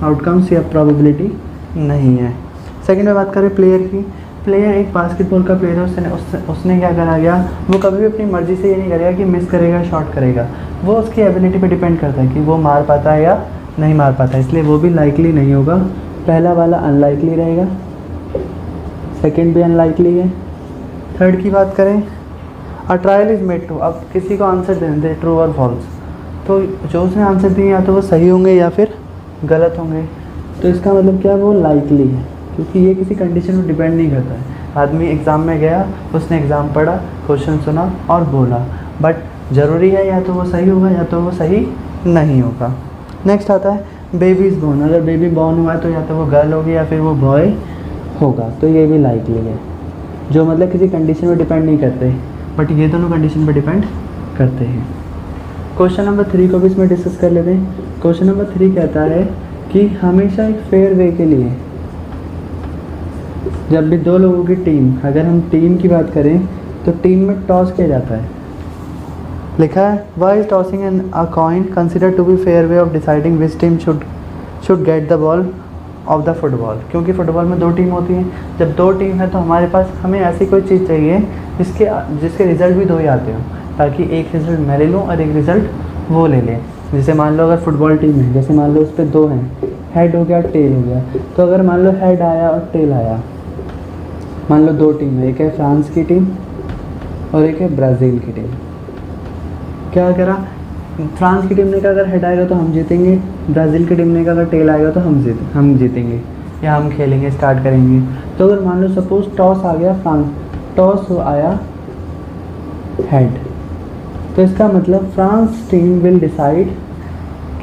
आउटकम्स या प्रोबेबिलिटी नहीं है। सेकंड में बात करें प्लेयर की। प्लेयर एक बास्केटबॉल का प्लेयर है, उसने क्या करा गया, वो कभी भी अपनी मर्ज़ी से ये नहीं करेगा कि मिस करेगा शॉट करेगा, वो उसकी एबिलिटी पे डिपेंड करता है कि वो मार पाता है या नहीं मार पाता है, इसलिए वो भी लाइकली नहीं होगा। पहला वाला अनलाइकली रहेगा, सेकंड भी अनलाइकली है। थर्ड की बात करें, a trial is made to, अब किसी को आंसर देने दे ट्रू और फॉल्स, तो जो उसने आंसर दिए या तो वो सही होंगे या फिर गलत होंगे। तो इसका मतलब क्या, वो लाइकली है, क्योंकि ये किसी कंडीशन में डिपेंड नहीं करता है। आदमी एग्ज़ाम में गया, उसने एग्ज़ाम पढ़ा, क्वेश्चन सुना और बोला, बट ज़रूरी है या तो वो सही होगा या तो वो सही नहीं होगा। नेक्स्ट आता है बेबी इज़ बॉर्न, अगर बेबी बॉर्न हुआ है तो या तो वो गर्ल होगी या फिर वो बॉय होगा, तो ये भी लाइकली है। जो मतलब किसी कंडीशन में डिपेंड नहीं करते, बट ये दोनों कंडीशन पर डिपेंड करते हैं। क्वेश्चन नंबर 3 को भी इसमें डिस्कस कर लेते हैं। क्वेश्चन नंबर 3 कहता है कि हमेशा एक फेयर वे के लिए जब भी दो लोगों की टीम, अगर हम टीम की बात करें तो टीम में टॉस किया जाता है। लिखा है why is tossing an a coin consider to be fair way of deciding which team should get the ball of the football. क्योंकि फुटबॉल में 2 टीम होती हैं, जब 2 टीम है तो हमारे पास हमें ऐसी कोई चीज़ चाहिए जिसके रिज़ल्ट भी 2 ही आते हों, ताकि एक रिज़ल्ट मैं ले लूँ और एक रिज़ल्ट वो ले लें। जैसे मान लो अगर फुटबॉल टीम है, जैसे मान लो उस पर 2 हैं, हेड हो गया टेल हो गया, तो अगर मान लो हेड आया और टेल आया, मान लो 2 टीम है, एक है फ्रांस की टीम और एक है ब्राज़ील की टीम। क्या करा, फ्रांस की टीम ने कहा अगर हेड आएगा तो हम जीतेंगे, ब्राज़ील की टीम ने कहा अगर टेल आएगा तो हम जीतेंगे या हम खेलेंगे, स्टार्ट करेंगे। तो अगर मान लो सपोज़ टॉस आ गया, टॉस आया हेड, तो इसका मतलब फ्रांस टीम विल डिसाइड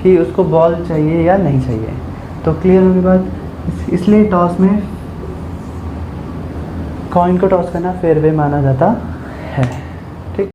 कि उसको बॉल चाहिए या नहीं चाहिए। तो क्लियर होगी बात, इसलिए टॉस में कॉइन को टॉस करना फेयर वे माना जाता है।